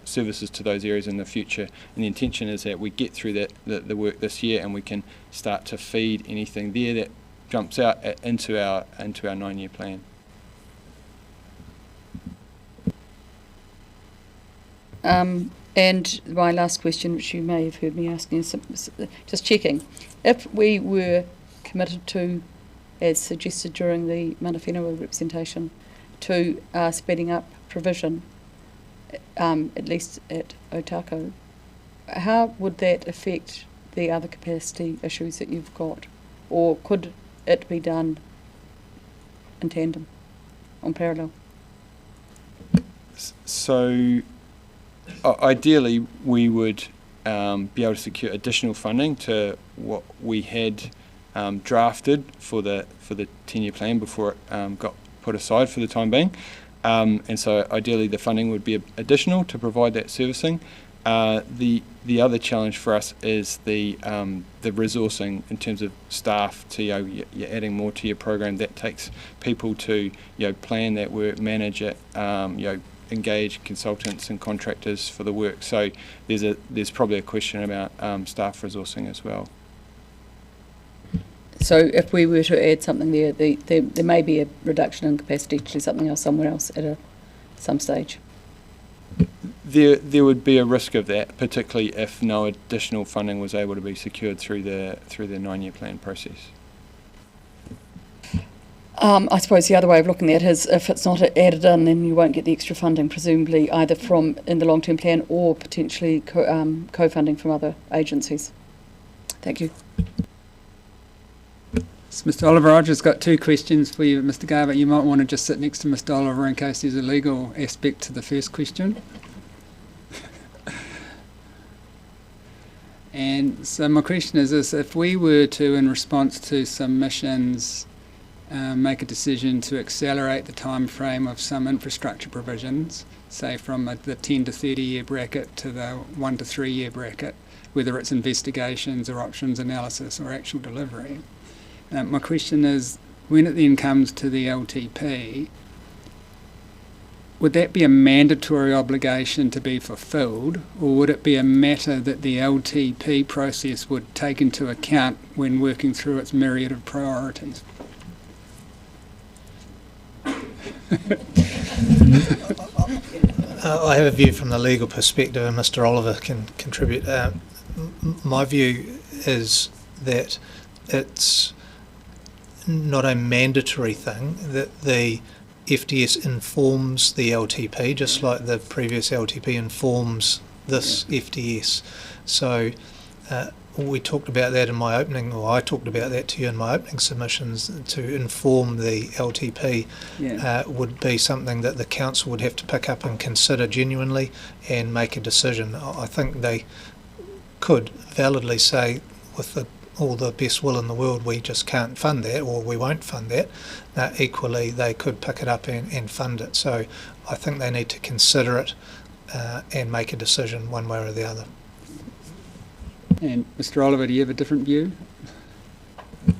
services to those areas in the future. And the intention is that we get through the work this year, and we can start to feed anything there that jumps out into our 9-year plan. And my last question, which you may have heard me asking, is just checking. If we were committed to, as suggested during the Mana Whenua representation, to speeding up provision, at least at Otako, how would that affect the other capacity issues that you've got? Or could it be done in tandem, on parallel? So ideally we would be able to secure additional funding to what we had drafted for the 10-year plan before it got put aside for the time being, and so ideally the funding would be additional to provide that servicing. The other challenge for us is the resourcing in terms of staff. To you're adding more to your program, that takes people to plan that work, manage it, engage consultants and contractors for the work. So there's probably a question about staff resourcing as well. So if we were to add something there, there may be a reduction in capacity to do something else somewhere else at some stage. There would be a risk of that, particularly if no additional funding was able to be secured through the 9-year plan process. I suppose the other way of looking at it is, if it's not added in, then you won't get the extra funding, presumably either from in the long-term plan or potentially co-funding from other agencies. Thank you. So, Mr. Oliver, I've just got two questions for you, Mr. Garbutt. You might want to just sit next to Mr. Oliver in case there's a legal aspect to the first question. And so my question is this: if we were to, in response to submissions, make a decision to accelerate the time frame of some infrastructure provisions, say from the 10 to 30 year bracket to the 1 to 3 year bracket, whether it's investigations or options analysis or actual delivery, my question is, when it then comes to the LTP, would that be a mandatory obligation to be fulfilled, or would it be a matter that the LTP process would take into account when working through its myriad of priorities? I have a view from the legal perspective, and Mr. Oliver can contribute. My view is that it's not a mandatory thing, that the FDS informs the LTP, just like the previous LTP informs this FDS. So we talked about that in my opening, or I talked about that to you in my opening submissions. To inform the LTP would be something that the council would have to pick up and consider genuinely and make a decision. I think they could validly say, with all the best will in the world, we just can't fund that, or we won't fund that. Equally, they could pick it up and fund it. So I think they need to consider it and make a decision one way or the other. And Mr. Oliver, do you have a different view?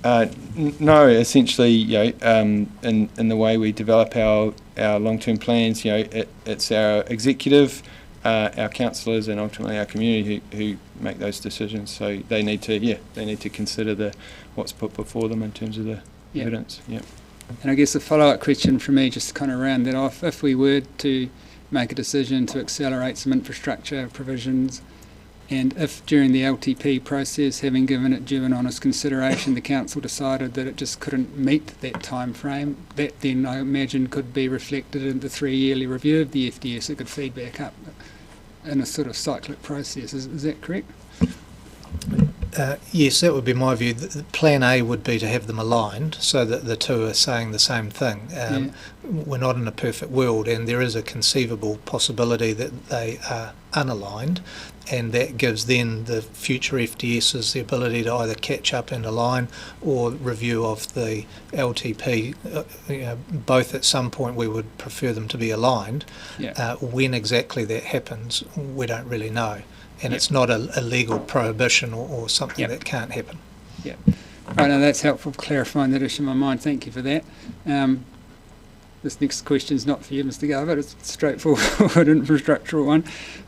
No, essentially, in the way we develop our long-term plans, it's our executive, our councillors, and ultimately our community who make those decisions. So they need to consider what's put before them in terms of the evidence. Yeah. And I guess a follow-up question from me, just to kind of round that off, if we were to make a decision to accelerate some infrastructure provisions, and if during the LTP process, having given it due and honest consideration, the council decided that it just couldn't meet that time frame, that then I imagine could be reflected in the 3-yearly review of the FDS. It could feed back up in a sort of cyclic process. Is that correct? Yes, that would be my view. Plan A would be to have them aligned so that the two are saying the same thing. We're not in a perfect world, and there is a conceivable possibility that they are unaligned, and that gives then the future FDSs the ability to either catch up and align or review of the LTP. Both at some point we would prefer them to be aligned. When exactly that happens, we don't really know. And it's not a legal prohibition or something that can't happen. Yeah. Right, now that's helpful clarifying that issue in my mind. Thank you for that. This next question is not for you, Mr. Garbutt. It's a straightforward infrastructural one.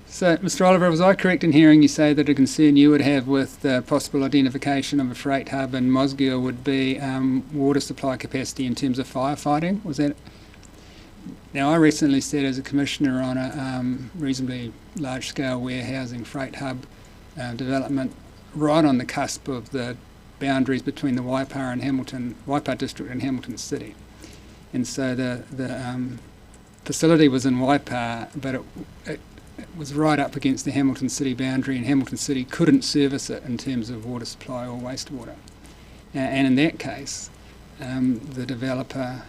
So, Mr. Oliver, was I correct in hearing you say that a concern you would have with the possible identification of a freight hub in Mosgiel would be water supply capacity in terms of firefighting? Was that? Now, I recently sat as a commissioner on a reasonably large-scale warehousing freight hub development right on the cusp of the boundaries between the Waipa district and Hamilton City. And so the facility was in Waipa, but it was right up against the Hamilton City boundary, and Hamilton City couldn't service it in terms of water supply or wastewater. And in that case, the developer,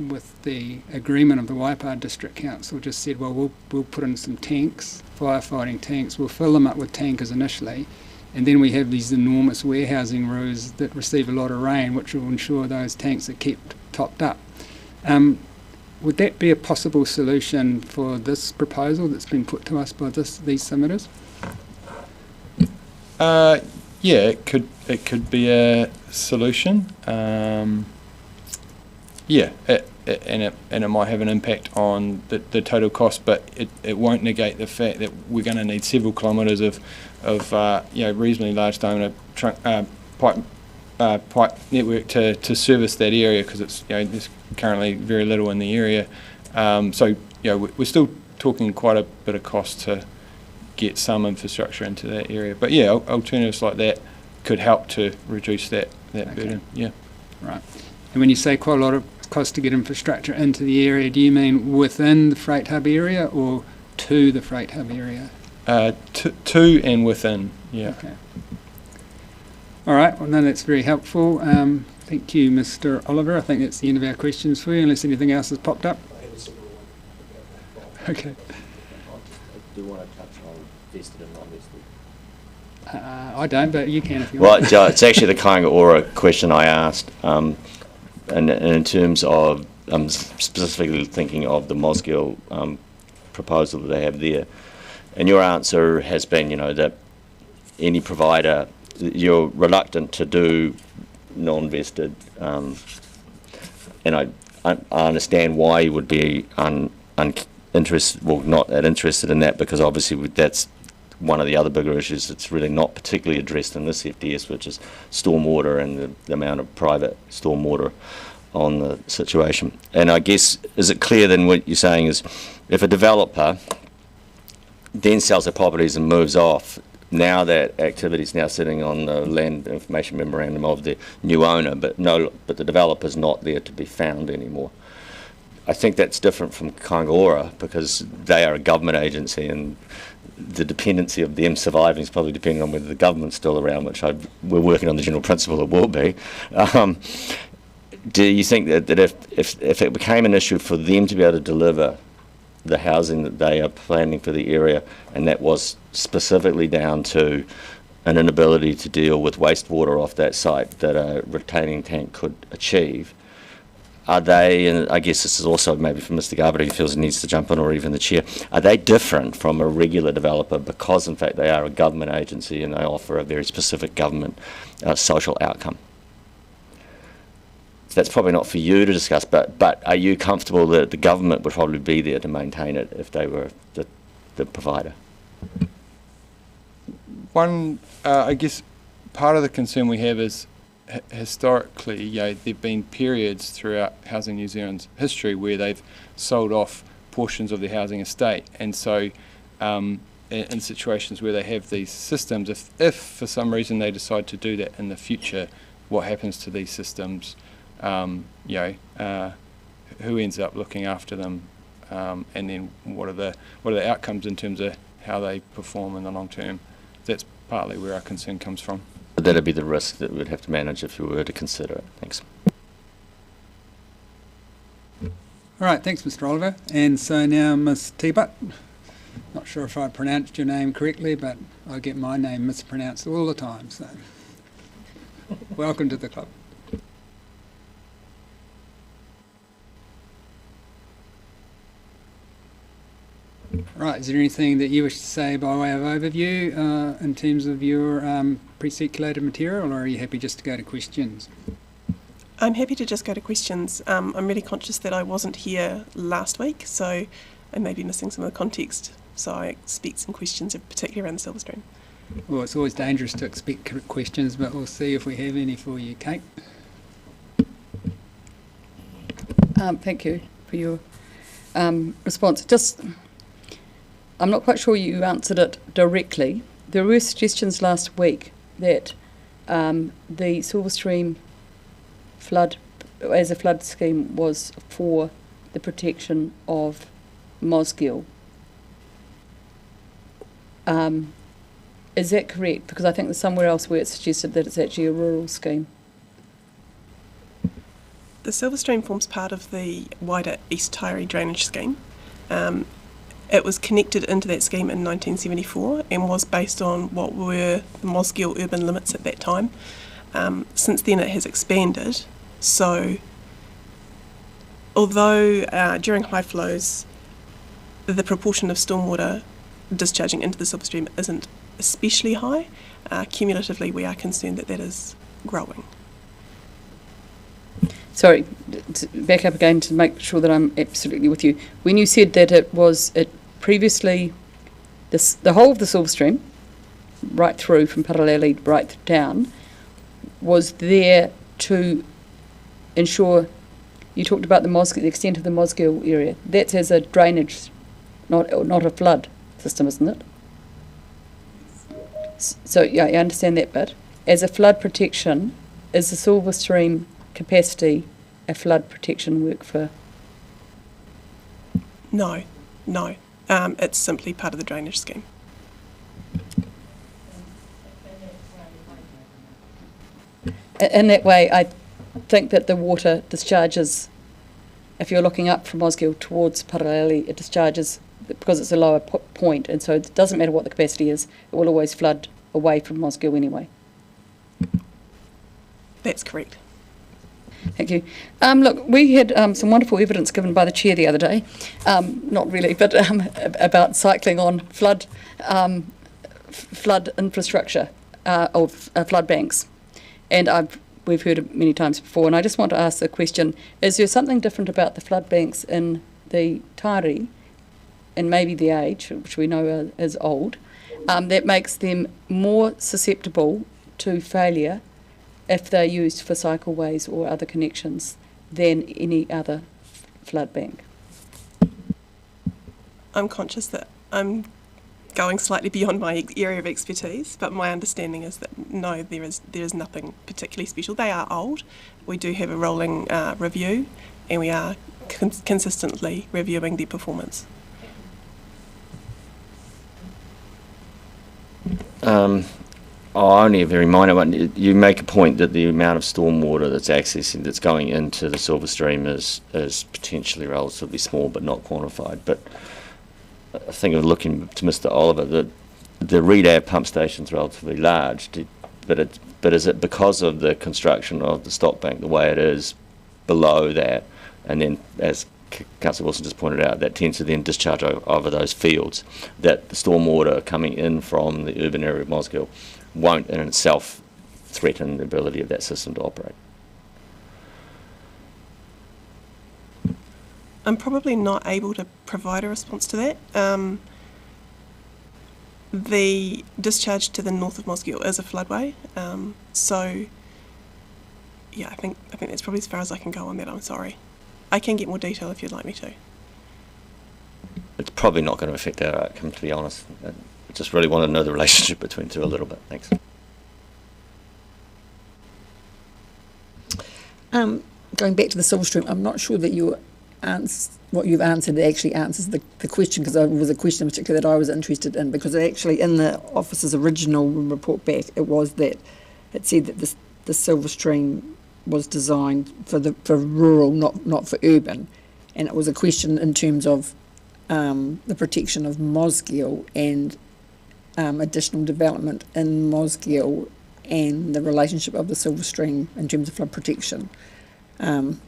with the agreement of the Waipa District Council, just said, well, we'll put in some tanks, firefighting tanks, we'll fill them up with tankers initially, and then we have these enormous warehousing rows that receive a lot of rain, which will ensure those tanks are kept topped up. Would that be a possible solution for this proposal that's been put to us by these submitters? It could be a solution. And it might have an impact on the total cost, but it won't negate the fact that we're going to need several kilometres of reasonably large diameter pipe network to service that area, because it's there's currently very little in the area. We're still talking quite a bit of cost to get some infrastructure into that area. But alternatives like that could help to reduce that burden. Yeah. Right. And when you say quite a lot of cost to get infrastructure into the area, do you mean within the freight hub area or to the freight hub area? To and within. Yeah. Okay. All right, well, no, that's very helpful. Thank you, Mr. Oliver. I think that's the end of our questions for you, unless anything else has popped up. Okay. I do want to touch on vested and non-vested. I don't, but you can if you Well, want. it's actually the Kāinga Ora question I asked, and in terms of specifically thinking of the Mosgiel proposal that they have there, and your answer has been, that any provider, you're reluctant to do non-vested, and I understand why you would be interested, well, not that interested in that, because obviously that's one of the other bigger issues that's really not particularly addressed in this FDS, which is stormwater and the amount of private stormwater on the situation. And I guess, is it clear then what you're saying is, if a developer then sells their properties and moves off, now that activity is now sitting on the land information memorandum of the new owner, but the developer's not there to be found anymore. I think that's different from Kāinga Ora, because they are a government agency, and the dependency of them surviving is probably depending on whether the government's still around, which we're working on the general principle it will be. Do you think that if it became an issue for them to be able to deliver the housing that they are planning for the area, and that was specifically down to an inability to deal with wastewater off that site that a retaining tank could achieve, are they, and I guess this is also maybe for Mr. Garbutt, who feels he needs to jump in, or even the chair, are they different from a regular developer because in fact they are a government agency and they offer a very specific government social outcome? So that's probably not for you to discuss, but are you comfortable that the government would probably be there to maintain it if they were the provider? One, I guess, part of the concern we have is historically, there've been periods throughout Housing New Zealand's history where they've sold off portions of their housing estate, and so in situations where they have these systems, if for some reason they decide to do that in the future, what happens to these systems? Who ends up looking after them, and then what are the outcomes in terms of how they perform in the long term? That's partly where our concern comes from. That'd be the risk that we'd have to manage if we were to consider it. Thanks. All right, thanks, Mr. Oliver. And so now, Ms. Tebutt. Not sure if I pronounced your name correctly, but I get my name mispronounced all the time. So, welcome to the club. Right, is there anything that you wish to say by way of overview in terms of your pre-circulated material, or are you happy just to go to questions? I'm happy to just go to questions. I'm really conscious that I wasn't here last week, so I may be missing some of the context, so I expect some questions, particularly around the silver stream. Well, it's always dangerous to expect questions, but we'll see if we have any for you, Kate. Thank you for your response. I'm not quite sure you answered it directly. There were suggestions last week that the Silver Stream flood, as a flood scheme, was for the protection of Mosgiel. Is that correct? Because I think there's somewhere else where it's suggested that it's actually a rural scheme. The Silver Stream forms part of the wider East Taieri drainage scheme. It was connected into that scheme in 1974 and was based on what were the Mosgiel urban limits at that time. Since then it has expanded, so although during high flows the proportion of stormwater discharging into the Silver Stream isn't especially high, cumulatively we are concerned that that is growing. Sorry, to back up again to make sure that I'm absolutely with you. When you said that it previously, the whole of the Silver Stream, right through from Paraleli right down, was there to ensure, you talked about the extent of the Mosgiel area. That's as a drainage, not a flood system, isn't it? So yeah, I understand that bit. As a flood protection, is the Silver Stream capacity a flood protection work for? No. It's simply part of the drainage scheme. in that way, I think that the water discharges, if you're looking up from Mosgiel towards Paraleli, it discharges because it's a lower point, and so it doesn't matter what the capacity is, it will always flood away from Mosgiel anyway. That's correct. Thank you. Look, we had some wonderful evidence given by the chair the other day, not really, but about cycling on flood infrastructure of flood banks. And we've heard it many times before, and I just want to ask the question, is there something different about the flood banks in the Tari, and maybe the age, which we know is old, that makes them more susceptible to failure if they're used for cycleways or other connections than any other flood bank? I'm conscious that I'm going slightly beyond my area of expertise, but my understanding is that no, there is nothing particularly special. They are old. We do have a rolling review, and we are consistently reviewing their performance. Only a very minor one. You make a point that the amount of stormwater that's going into the Silver Stream is potentially relatively small, but not quantified. But I think of looking to Mr. Oliver, the Reed pump station's relatively large, but is it because of the construction of the stock bank the way it is below that, and then as Councillor Wilson just pointed out, that tends to then discharge over those fields, that the stormwater coming in from the urban area of Mosgiel won't in itself threaten the ability of that system to operate? I'm probably not able to provide a response to that. The discharge to the north of Mosgiel is a floodway, so yeah, I think that's probably as far as I can go on that. I'm sorry. I can get more detail if you'd like me to. It's probably not going to affect our outcome, to be honest. I just really want to know the relationship between the two a little bit. Thanks. Going back to the Silver Stream, I'm not sure that what you've answered actually answers the question, because it was a question in particular that I was interested in, because it actually, in the officer's original report back, it was that it said that the Silver Stream was designed for rural, not for urban, and it was a question in terms of the protection of Mosgiel and additional development in Mosgiel and the relationship of the Silver Stream in terms of flood protection. And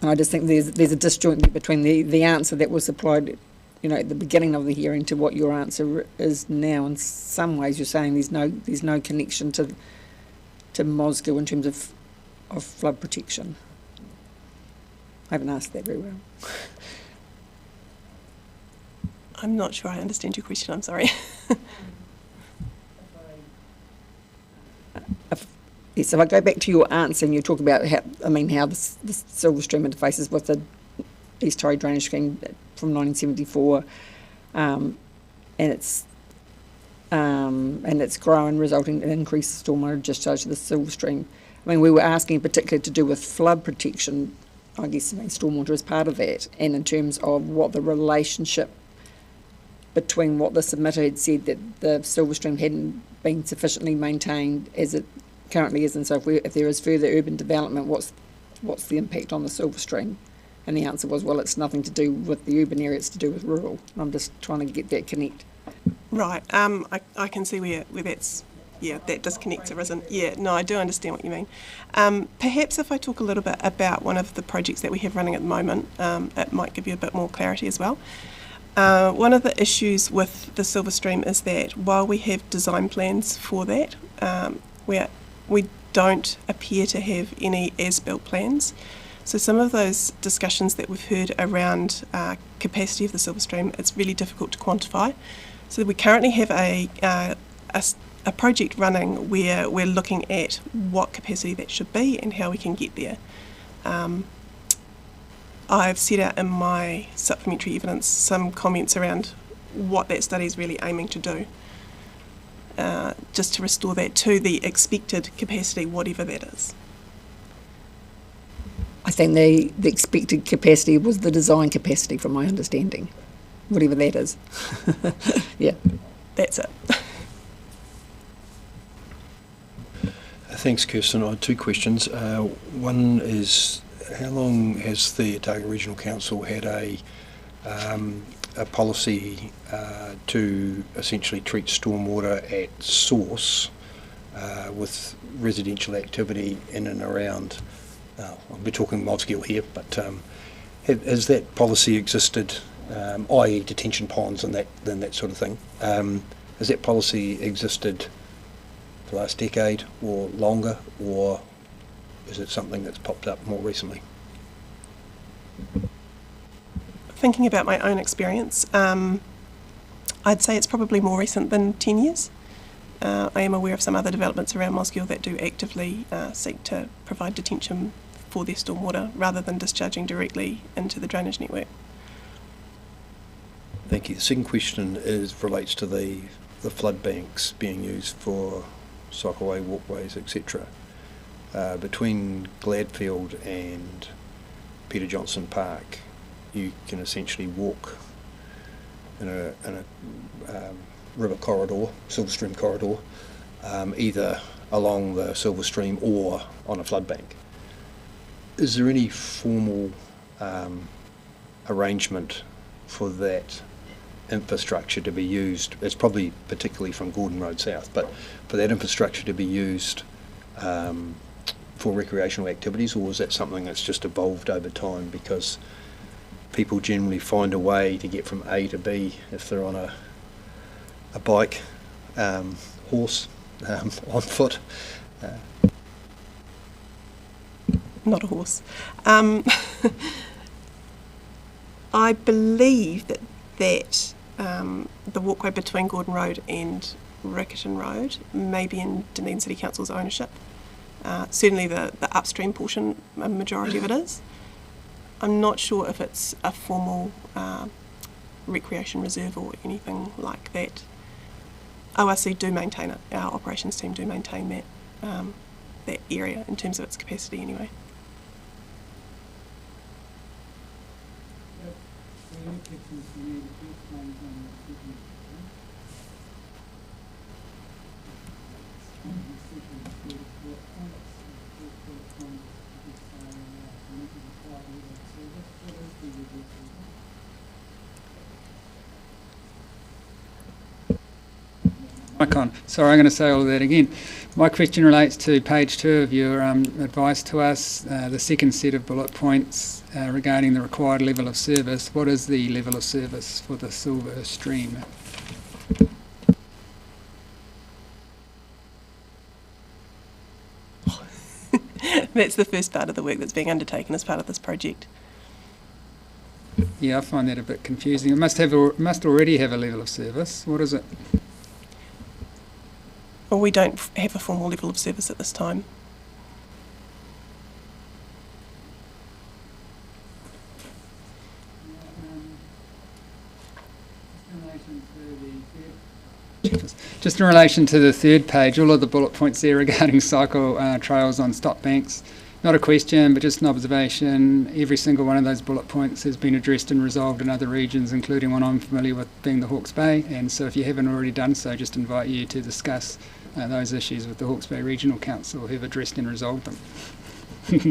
I just think there's a disjoint between the answer that was supplied, at the beginning of the hearing to what your answer is now. In some ways, you're saying there's no connection to Mosgiel in terms of flood protection. I haven't asked that very well. I'm not sure I understand your question. I'm sorry. Yes, if I go back to your answer and you talk about how the Silver Stream interfaces with the East Torrey drainage scheme from 1974, and it's grown, resulting in increased stormwater discharge to the Silver Stream. We were asking particularly to do with flood protection. I guess stormwater is part of that, and in terms of what the relationship between what the submitter had said that the Silver Stream hadn't been sufficiently maintained as it currently is, and so if there is further urban development, what's the impact on the Silver Stream? And the answer was, well, it's nothing to do with the urban area, it's to do with rural. I'm just trying to get that connect. Right. I can see where that's, that disconnect's arisen. Yeah, no, I do understand what you mean. Perhaps if I talk a little bit about one of the projects that we have running at the moment, it might give you a bit more clarity as well. One of the issues with the Silver Stream is that while we have design plans for that, we don't appear to have any as-built plans. So some of those discussions that we've heard around capacity of the Silver Stream, it's really difficult to quantify. So we currently have a project running where we're looking at what capacity that should be and how we can get there. I've set out in my supplementary evidence some comments around what that study is really aiming to do, just to restore that to the expected capacity, whatever that is. I think the expected capacity was the design capacity, from my understanding, whatever that is. Yeah. That's it. Thanks, Kirsten. I had two questions. One is, how long has the Otago Regional Council had a policy to essentially treat stormwater at source with residential activity in and around, we're talking Mosgiel here, but has that policy existed, i.e. detention ponds and that sort of thing? Has that policy existed for the last decade or longer, or is it something that's popped up more recently? Thinking about my own experience, I'd say it's probably more recent than 10 years. I am aware of some other developments around Mosgiel that do actively seek to provide detention for their stormwater rather than discharging directly into the drainage network. Thank you. The second question relates to the flood banks being used for cycleway, walkways, etc. Between Gladfield and Peter Johnson Park, you can essentially walk in a river corridor, Silver Stream corridor, either along the Silver Stream or on a flood bank. Is there any formal arrangement for that infrastructure to be used? It's probably particularly from Gordon Road South, but for that infrastructure to be used for recreational activities, or is that something that's just evolved over time because people generally find a way to get from A to B if they're on a bike, horse, on foot? Not a horse. I believe that the walkway between Gordon Road and Riccarton Road may be in Dunedin City Council's ownership. Certainly the upstream portion, a majority of it is. I'm not sure if it's a formal recreation reserve or anything like that. ORC do maintain it. Our operations team do maintain that area in terms of its capacity anyway. Sorry, I'm going to say all of that again. My question relates to page 2 of your advice to us, the second set of bullet points regarding the required level of service. What is the level of service for the Silver Stream? That's the first part of the work that's being undertaken as part of this project. Yeah, I find that a bit confusing. It must already have a level of service. What is it? Well, we don't have a formal level of service at this time. Just in relation to the third page, all of the bullet points there regarding cycle trails on stop banks, not a question, but just an observation. Every single one of those bullet points has been addressed and resolved in other regions, including one I'm familiar with being the Hawke's Bay, and so if you haven't already done so, just invite you to discuss those issues with the Hawke's Bay Regional Council who've addressed and resolved them.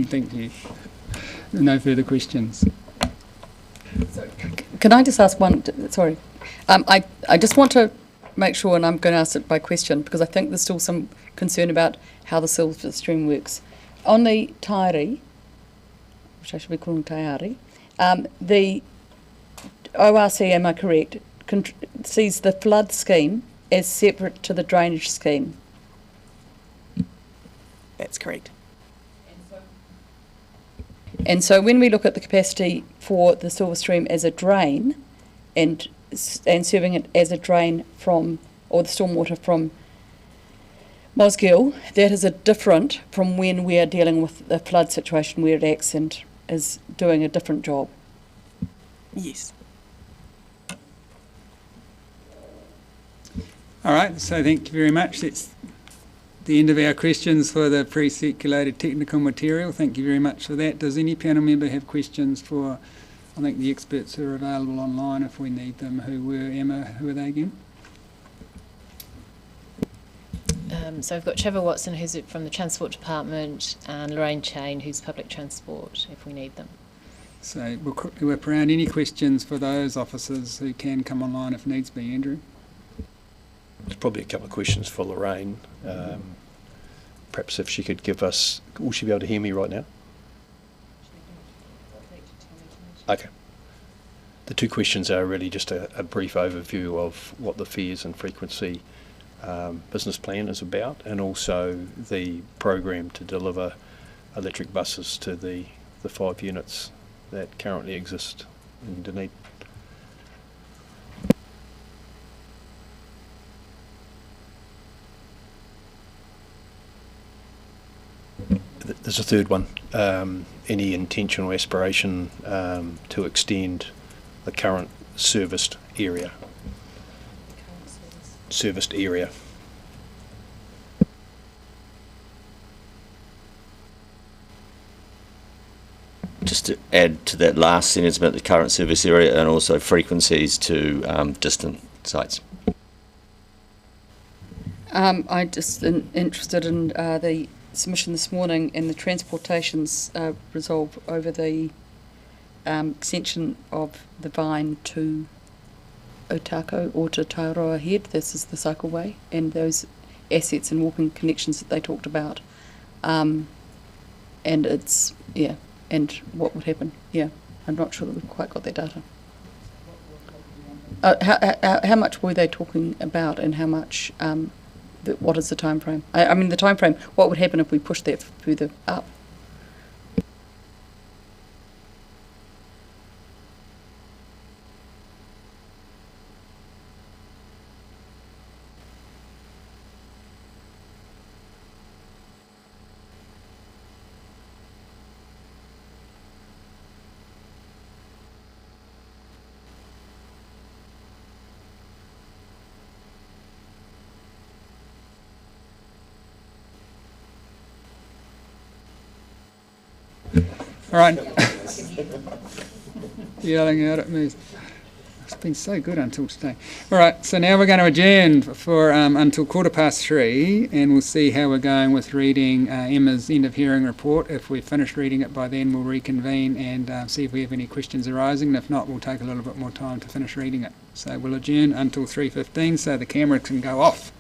Thank you. No further questions. Can I just ask one? Sorry. I just want to make sure, and I'm going to ask it by question, because I think there's still some concern about how the Silver Stream works. On the Tairi, which I should be calling Taiari, the ORC, am I correct, sees the flood scheme as separate to the drainage scheme? That's correct. And so when we look at the capacity for the Silver Stream as a drain and serving it as a drain from, or the stormwater from Mosgiel, that is a different from when we are dealing with the flood situation where it acts and is doing a different job. Yes. All right, so thank you very much. That's the end of our questions for the pre-circulated technical material. Thank you very much for that. Does any panel member have questions for, I think the experts are available online if we need them. Who were, Emma, who are they again? So I've got Trevor Watson, who's from the Transport Department, and Lorraine Chain, who's public transport, if we need them. So we'll quickly whip around. Any questions for those officers who can come online if needs be, Andrew? There's probably a couple of questions for Lorraine. Perhaps if she could give us, will she be able to hear me right now? Okay. The two questions are really just a brief overview of what the fares and frequency business plan is about, and also the program to deliver electric buses to the 5 units that currently exist in Dunedin. There's a third one. Any intention or aspiration to extend the current serviced area? Serviced area. Just to add to that last sentence about the current service area and also frequencies to distant sites. I just interested in the submission this morning and the transportation's resolve over the extension of the Vine to Otako or to Tairoa Head. This is the cycleway, and those assets and walking connections that they talked about. And it's, yeah, and what would happen. Yeah, I'm not sure that we've quite got that data. How much were they talking about, and how much, what is the time frame? I mean, the time frame, what would happen if we push that further up? All right. Yelling out at me. It's been so good until today. All right, so now we're going to adjourn for until 3:15, and we'll see how we're going with reading Emma's end of hearing report. If we've finished reading it by then, we'll reconvene and see if we have any questions arising. And if not, we'll take a little bit more time to finish reading it. So we'll adjourn until 3:15 so the camera can go off.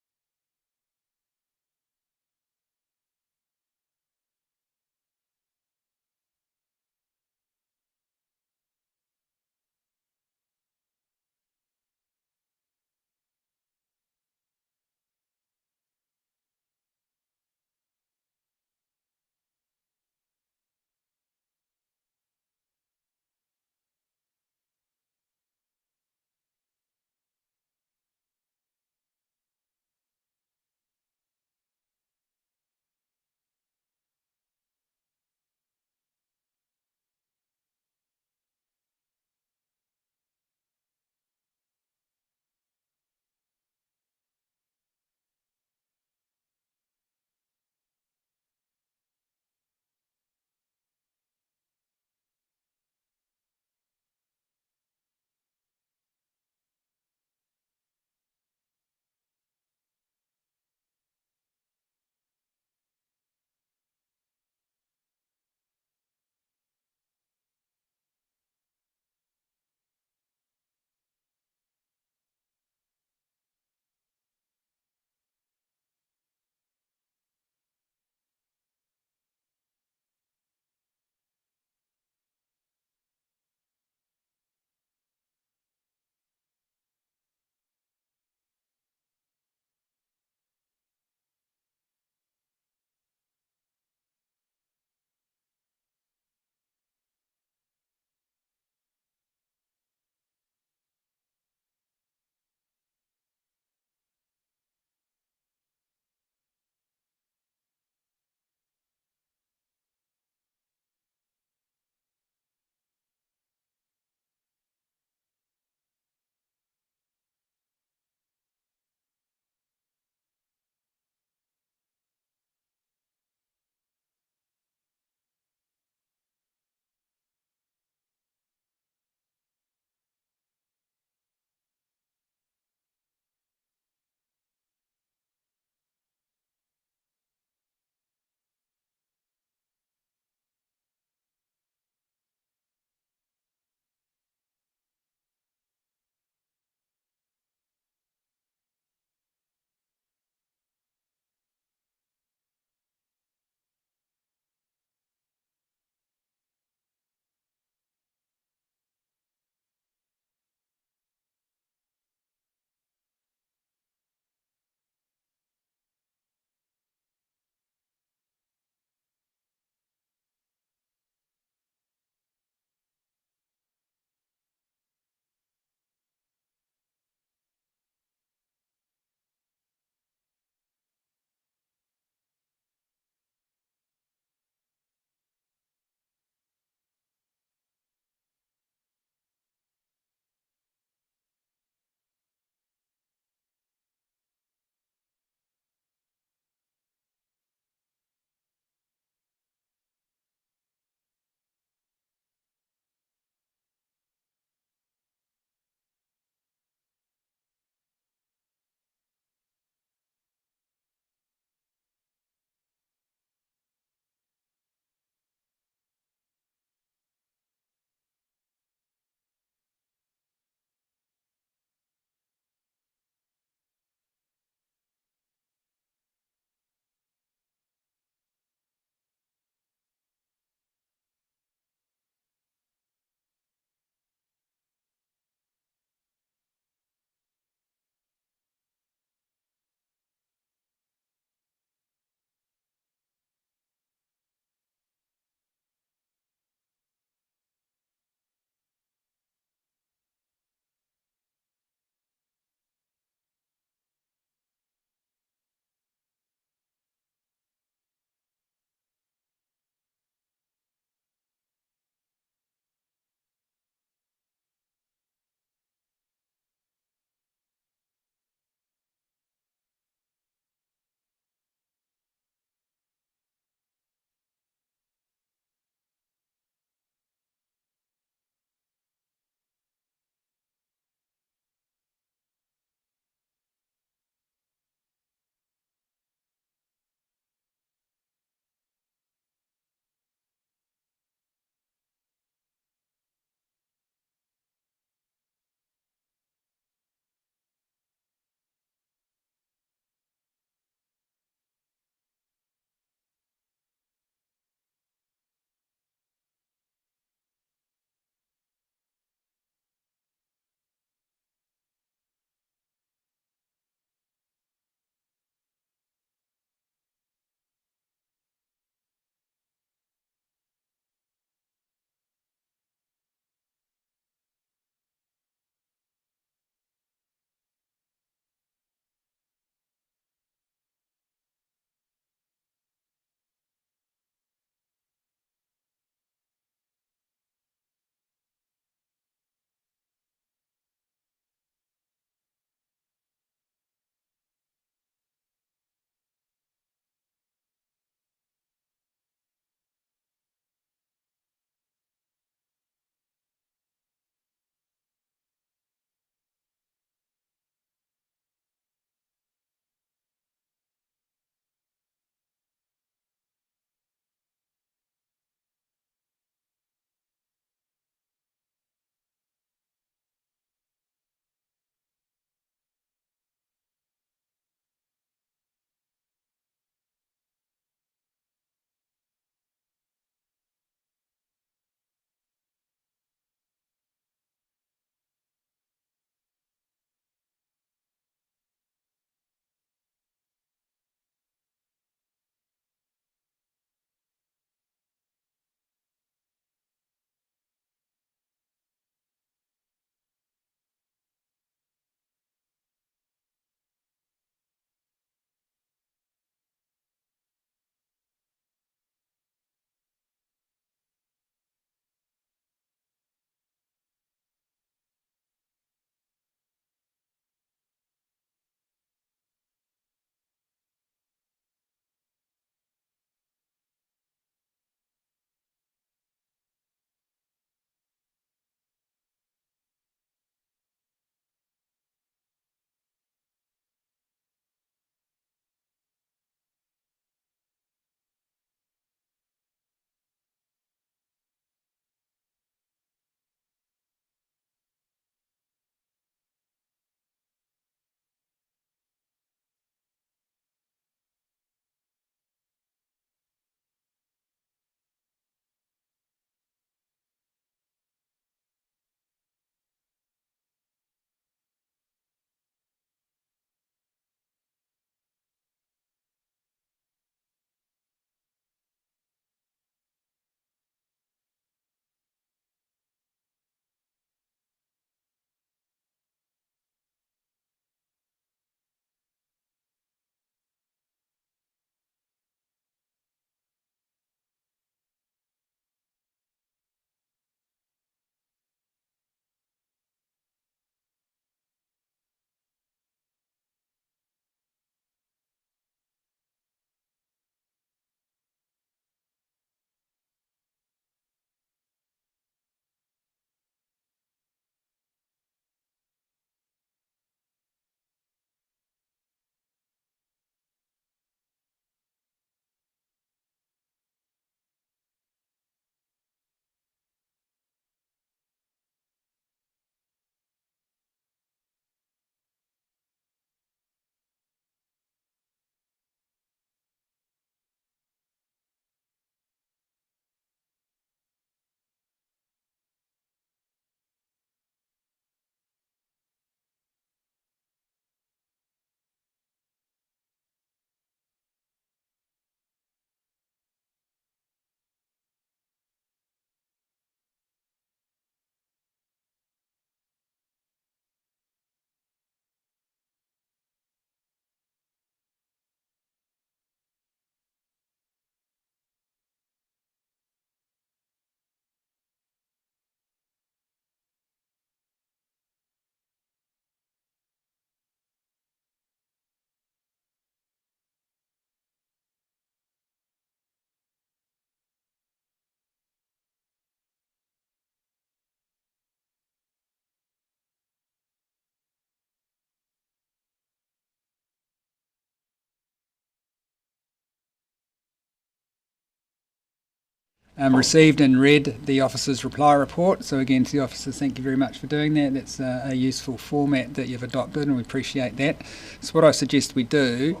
received and read the officer's reply report. So again, to the officers, thank you very much for doing that. That's a useful format that you've adopted, and we appreciate that. So what I suggest we do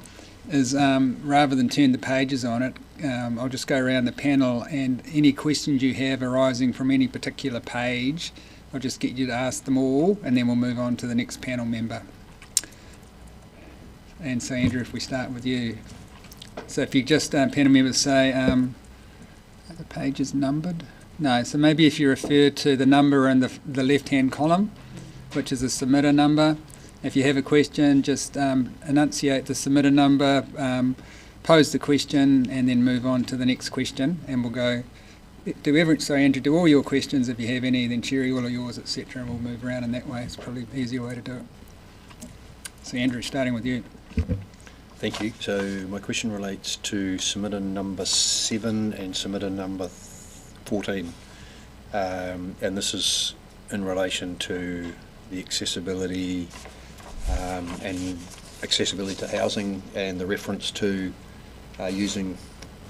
is, rather than turn the pages on it, I'll just go around the panel, and any questions you have arising from any particular page, I'll just get you to ask them all, and then we'll move on to the next panel member. And so, Andrew, if we start with you. So if you just, panel members, say, are the pages numbered? No, so maybe if you refer to the number in the left-hand column, which is the submitter number. If you have a question, just enunciate the submitter number, pose the question, and then move on to the next question. And we'll go, Andrew, do all your questions if you have any, then Cherry, all of yours, etc. And we'll move around in that way. It's probably the easier way to do it. So Andrew, starting with you. Thank you. So my question relates to submitter number 7 and submitter number 14. And this is in relation to the accessibility and accessibility to housing, and the reference to using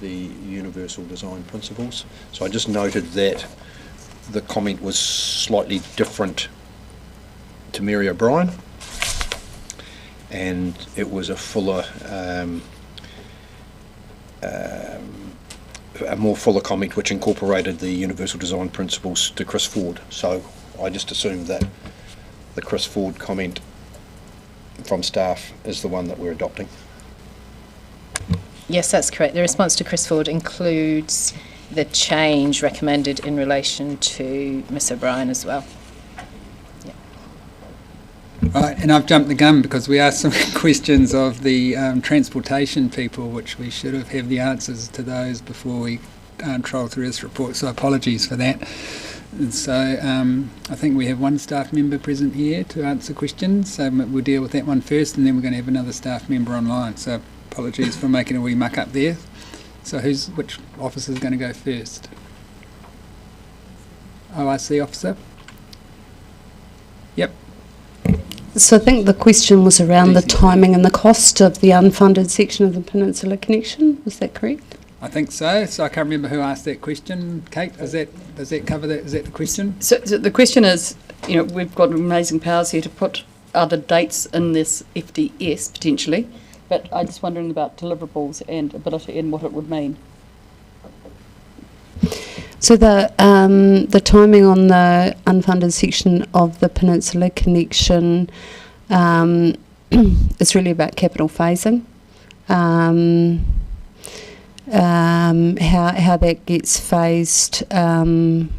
the universal design principles. So I just noted that the comment was slightly different to Mary O'Brien, and it was a fuller, a more fuller comment which incorporated the universal design principles to Chris Ford. So I just assumed that the Chris Ford comment from staff is the one that we're adopting. Yes, that's correct. The response to Chris Ford includes the change recommended in relation to Miss O'Brien as well. Yeah. Right, and I've jumped the gun because we asked some questions of the transportation people, which we should have the answers to those before we troll through this report, so apologies for that. And so I think we have one staff member present here to answer questions, so we'll deal with that one first, and then we're going to have another staff member online, so apologies for making a wee muck up there. So which officer is going to go first? ORC officer? Yep. So I think the question was around the timing and the cost of the unfunded section of the Peninsula Connection, was that correct? I think so. So I can't remember who asked that question. Kate, does that cover that? Is that the question? So the question is, we've got amazing powers here to put other dates in this FDS potentially, but I'm just wondering about deliverables and ability and what it would mean. So the timing on the unfunded section of the Peninsula Connection is really about capital phasing. How that gets phased, in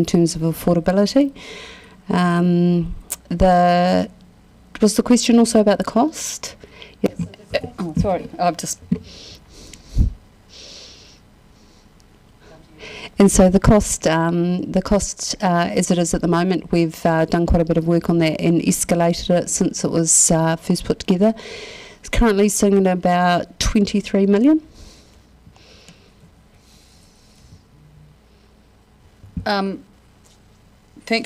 terms of affordability. Was the question also about the cost? Yes. Oh, sorry, I've just. And so the cost as it is at the moment, we've done quite a bit of work on that and escalated it since it was first put together. It's currently sitting at about 23 million. Thank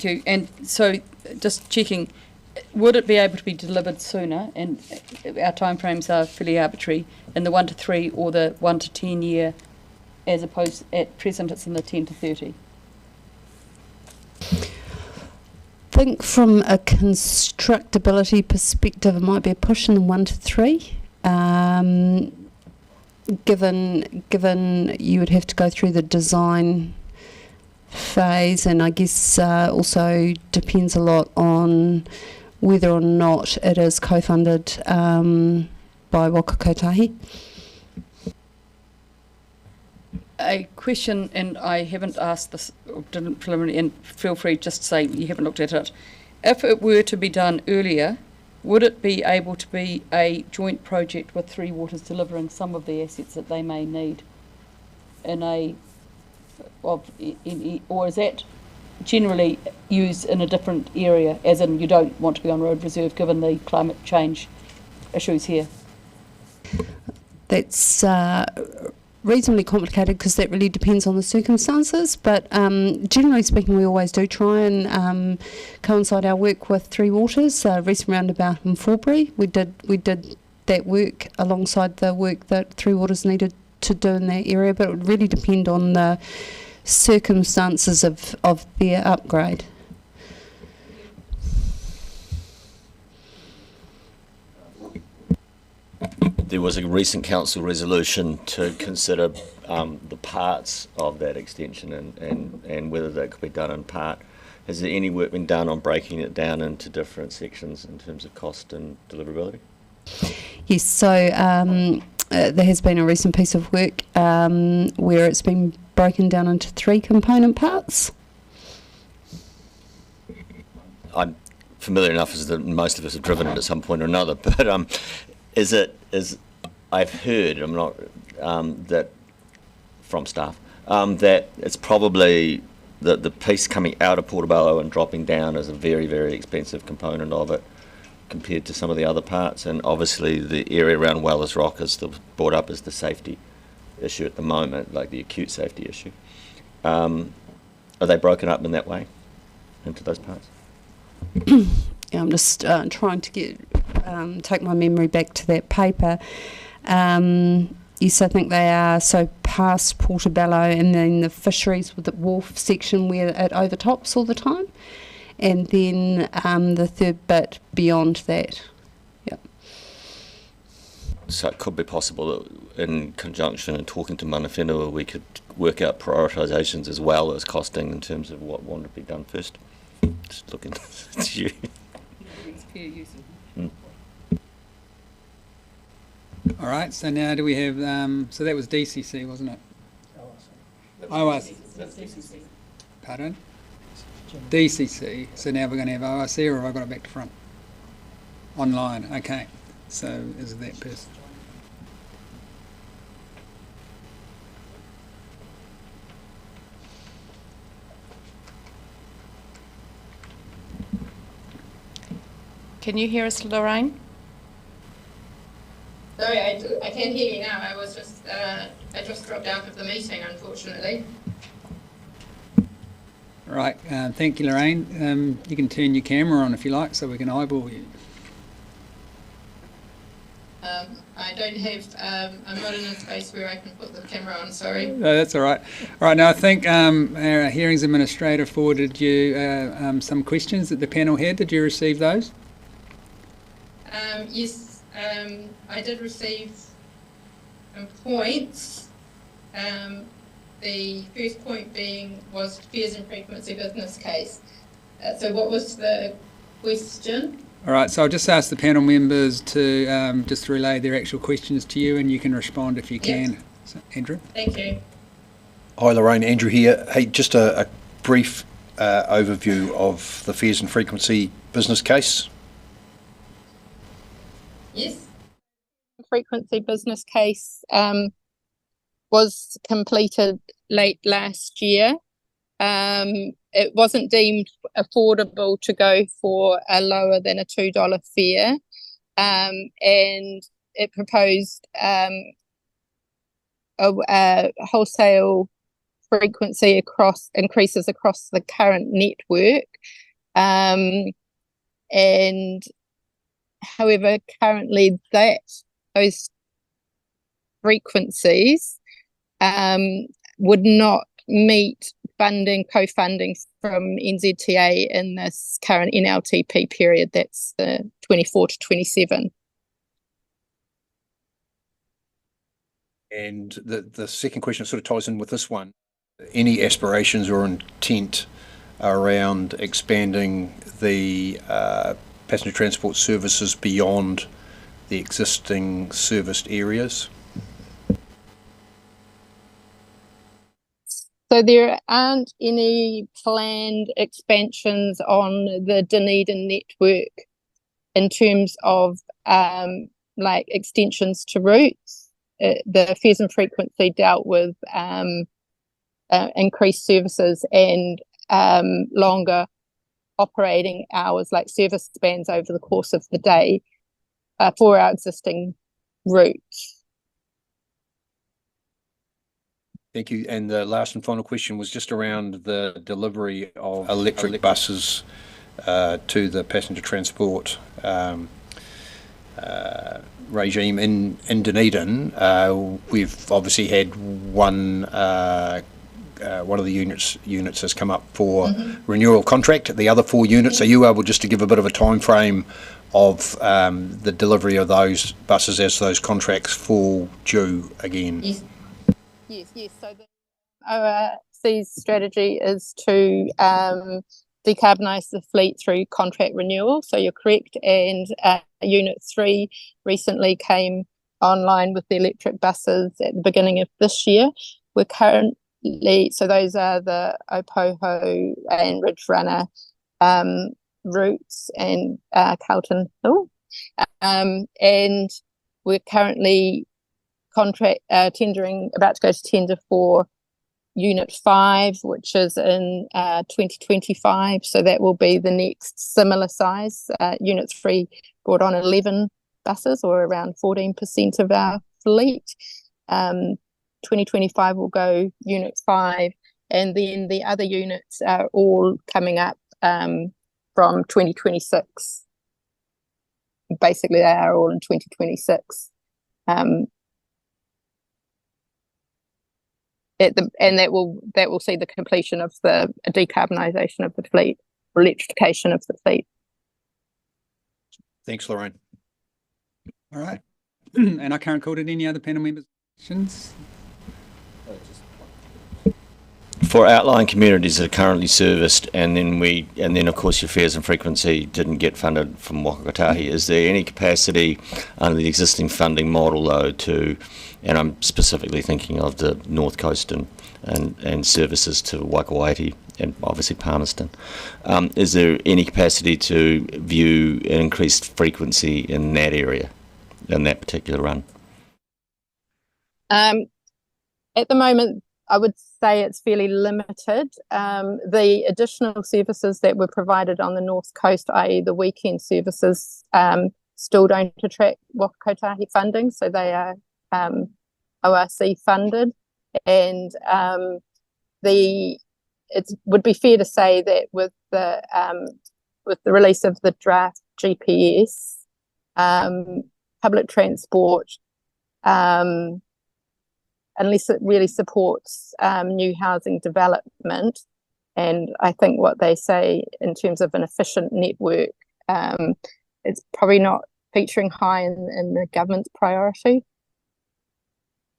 you. And so, just checking, would it be able to be delivered sooner? And our timeframes are fairly arbitrary, in the 1 to 3 or the 1 to 10 year, as opposed at present it's in the 10 to 30. I think from a constructability perspective, it might be a push in the 1 to 3. Given you would have to go through the design phase, and I guess also depends a lot on whether or not it is co-funded by Waka Kotahi. A question, and I haven't asked this, or didn't preliminary, and feel free just to say you haven't looked at it. If it were to be done earlier, would it be able to be a joint project with Three Waters delivering some of the assets that they may need or is that generally used in a different area, as in you don't want to be on road reserve given the climate change issues here? That's reasonably complicated because that really depends on the circumstances, but generally speaking we always do try and coincide our work with Three Waters. Recent roundabout in Forbury, we did that work alongside the work that Three Waters needed to do in that area, but it would really depend on the circumstances of their upgrade. There was a recent council resolution to consider the parts of that extension and whether that could be done in part. Has there any work been done on breaking it down into different sections in terms of cost and deliverability? Yes, so there has been a recent piece of work where it's been broken down into 3 component parts. I'm familiar enough as that most of us have driven it at some point or another, but I've heard, I'm not, that from staff, that it's probably the piece coming out of Portobello and dropping down is a very, very expensive component of it compared to some of the other parts, and obviously the area around Wellers Rock is still brought up as the safety issue at the moment, like the acute safety issue. Are they broken up in that way into those parts? Yeah, I'm just trying to take my memory back to that paper. Yes, I think they are. So past Portobello, and then the fisheries with the wharf section where it overtops all the time, and then the third bit beyond that. Yep. So it could be possible that in conjunction and talking to Mana Whenua, we could work out prioritisations as well as costing in terms of what wanted to be done first. Just looking at you. All right, so now do we have, so that was DCC, wasn't it? ORC. Pardon? DCC, so now we're going to have ORC, or have I got it back to front? Online, okay. So is that person? Can you hear us, Lorraine? Sorry, I can hear you now. I was just I just dropped out of the meeting, unfortunately. Right, thank you, Lorraine. You can turn your camera on if you like, so we can eyeball you. I don't have. I'm not in a space where I can put the camera on. Sorry. No, that's all right. All right, now I think our hearings administrator forwarded you some questions that the panel had. Did you receive those? Yes, I did receive some points. The first point was fares and frequency business case. So what was the question? All right, so I'll just ask the panel members to just relay their actual questions to you, and you can respond if you can. Yep. So, Andrew? Thank you. Hi Lorraine, Andrew here. Hey, just a brief overview of the fares and frequency business case. Yes. Frequency business case was completed late last year. It wasn't deemed affordable to go for a lower than a $2 fare, and it proposed a wholesale frequency increases across the current network, and however currently those frequencies would not meet co-funding from NZTA in this current NLTP period, that's the 24 to 27. And the second question sort of ties in with this one. Any aspirations or intent around expanding the passenger transport services beyond the existing serviced areas? So there aren't any planned expansions on the Dunedin network in terms of like extensions to routes. The fares and frequency dealt with increased services and longer operating hours, like service spans over the course of the day for our existing routes. Thank you. And the last and final question was just around the delivery of electric buses to the passenger transport regime in Dunedin. We've obviously had one of the units has come up for renewal contract. The other 4 units, are you able just to give a bit of a time frame of the delivery of those buses as those contracts fall due again? Yes. So the ORC's strategy is to decarbonise the fleet through contract renewal. So you're correct, and Unit 3 recently came online with the electric buses at the beginning of this year. We're currently, so those are the Opoho and Ridge Runner routes and Carlton Hill. And we're currently tendering, about to go to tender for Unit 5, which is in 2025. So that will be the next similar size. Unit 3 brought on 11 buses, or around 14% of our fleet. 2025 will go Unit 5, and then the other units are all coming up from 2026. Basically, they are all in 2026. And that will see the completion of the decarbonisation of the fleet, or electrification of the fleet. Thanks, Lorraine. All right. And I can't call it any other panel members' questions. For outlying communities that are currently serviced, and then of course your fares and frequency didn't get funded from Whakatahi, is there any capacity under the existing funding model though to, and I'm specifically thinking of the North Coast and services to Waikawaiti and obviously Palmerston, is there any capacity to view an increased frequency in that area, in that particular run? At the moment, I would say it's fairly limited. The additional services that were provided on the North Coast, i.e. the weekend services, still don't attract Whakatahi funding, so they are ORC funded. And it would be fair to say that with the release of the draft GPS, public transport, unless it really supports new housing development, and I think what they say in terms of an efficient network, it's probably not featuring high in the government's priority.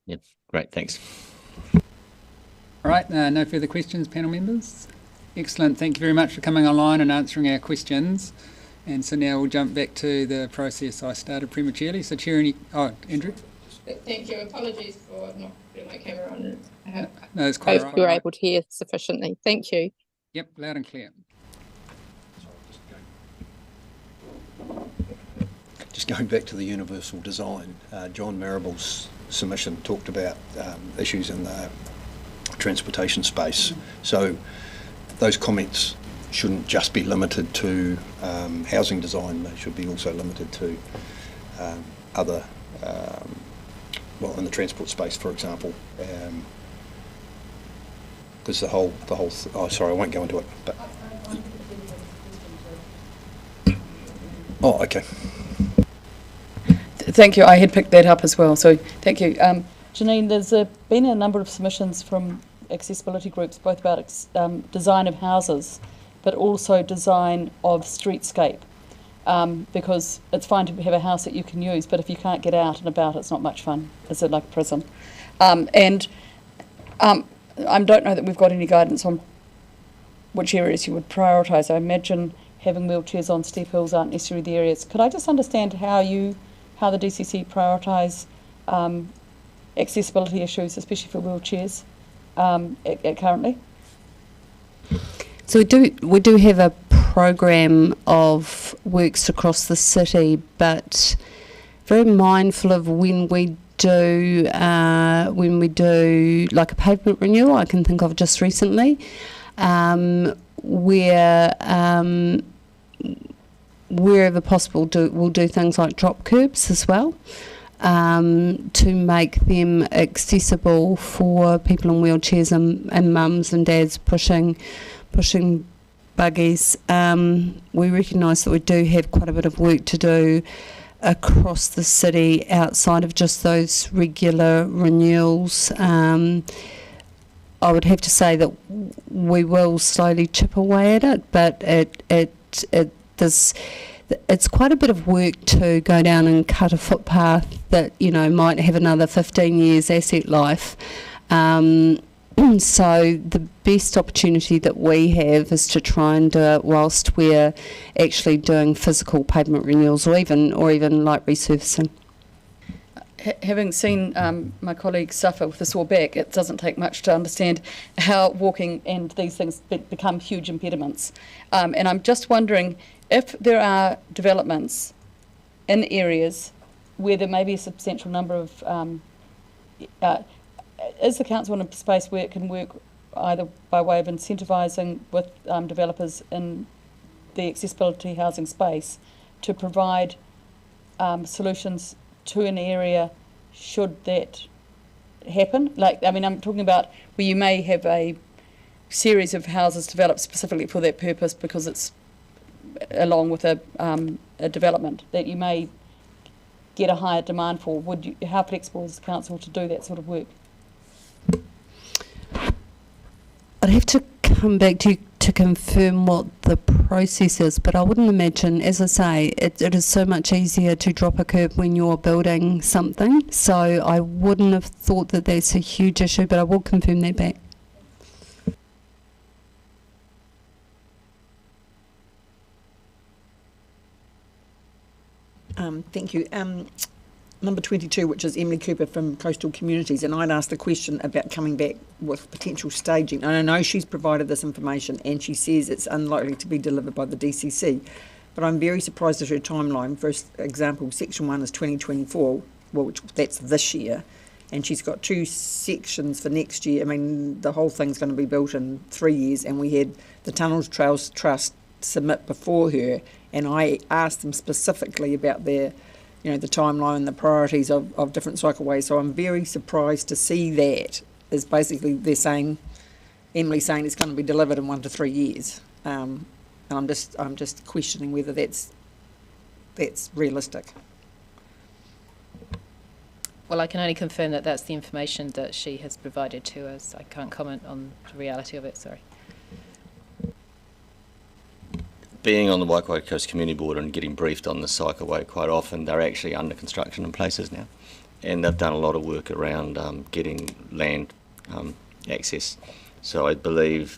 Yep, great, thanks. All right, no further questions, panel members? Excellent, thank you very much for coming online and answering our questions. And so now we'll jump back to the process I started prematurely. So Chair, Andrew? Thank you. Apologies for not putting my camera on. No, that's quite right. We were able to hear sufficiently. Thank you. Yep, loud and clear. Just going back to the universal design, John Marrable's submission talked about issues in the transportation space. So those comments shouldn't just be limited to housing design, they should be also limited to other in the transport space, for example, because the whole. Oh, sorry, I won't go into it. But oh, okay. Thank you. I had picked that up as well. So thank you, Janine. There's been a number of submissions from accessibility groups, both about design of houses, but also design of streetscape. Because it's fine to have a house that you can use, but if you can't get out and about, it's not much fun. It's like a prison. I don't know that we've got any guidance on which areas you would prioritise. I imagine having wheelchairs on steep hills aren't necessarily the areas. Could I just understand how the DCC prioritise accessibility issues, especially for wheelchairs, currently? So we do have a program of works across the city, but very mindful of when we do like a pavement renewal. I can think of just recently, where wherever possible we'll do things like drop curbs as well, to make them accessible for people in wheelchairs and mums and dads pushing buggies. We recognise that we do have quite a bit of work to do across the city outside of just those regular renewals. I would have to say that we will slowly chip away at it, but it's quite a bit of work to go down and cut a footpath that, you know, might have another 15 years asset life. So the best opportunity that we have is to try and do it whilst we're actually doing physical pavement renewals, or even light resurfacing. Having seen my colleagues suffer with a sore back, it doesn't take much to understand how walking and these things become huge impediments. And I'm just wondering if there are developments in areas where there may be a substantial number of, is the council in a space where it can work either by way of incentivising with developers in the accessibility housing space to provide solutions to an area should that happen? Like, I mean, I'm talking about where you may have a series of houses developed specifically for that purpose because it's along with a development that you may get a higher demand for. How flexible is the council to do that sort of work? I'd have to come back to you to confirm what the process is, but I wouldn't imagine, as I say, it is so much easier to drop a curb when you're building something, so I wouldn't have thought that that's a huge issue, but I will confirm that back. Thank you. Number 22, which is Emily Cooper from Coastal Communities, and I'd asked the question about coming back with potential staging. And I know she's provided this information and she says it's unlikely to be delivered by the DCC, but I'm very surprised at her timeline. For example, Section 1 is 2024, that's this year, and she's got 2 sections for next year. I mean, the whole thing's going to be built in 3 years, and we had the Tunnels Trails Trust submit before her, and I asked them specifically about their, you know, the timeline and the priorities of different cycleways. So I'm very surprised to see that is basically Emily's saying it's going to be delivered in 1 to 3 years, and I'm just questioning whether that's realistic. Well, I can only confirm that that's the information that she has provided to us. I can't comment on the reality of it, sorry. Being on the Waikato Coast Community Board and getting briefed on the cycleway quite often, they're actually under construction in places now, and they've done a lot of work around getting land access. So I believe,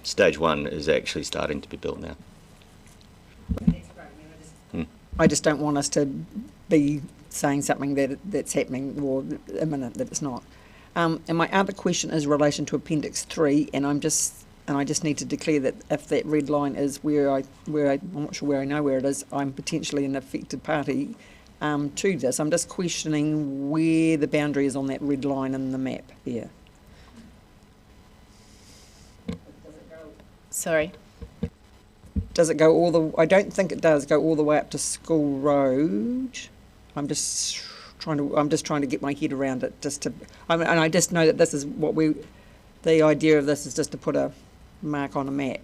stage 1 is actually starting to be built now. I just don't want us to be saying something that's happening or imminent that it's not. And my other question is in relation to Appendix 3, and I just need to declare that if that red line is I'm not sure where I know where it is, I'm potentially an affected party to this. I'm just questioning where the boundary is on that red line in the map there. Sorry? Does it go I don't think it does go all the way up to School Road. I'm just trying to get my head around it, and I just know that this is the idea of this is just to put a mark on a map.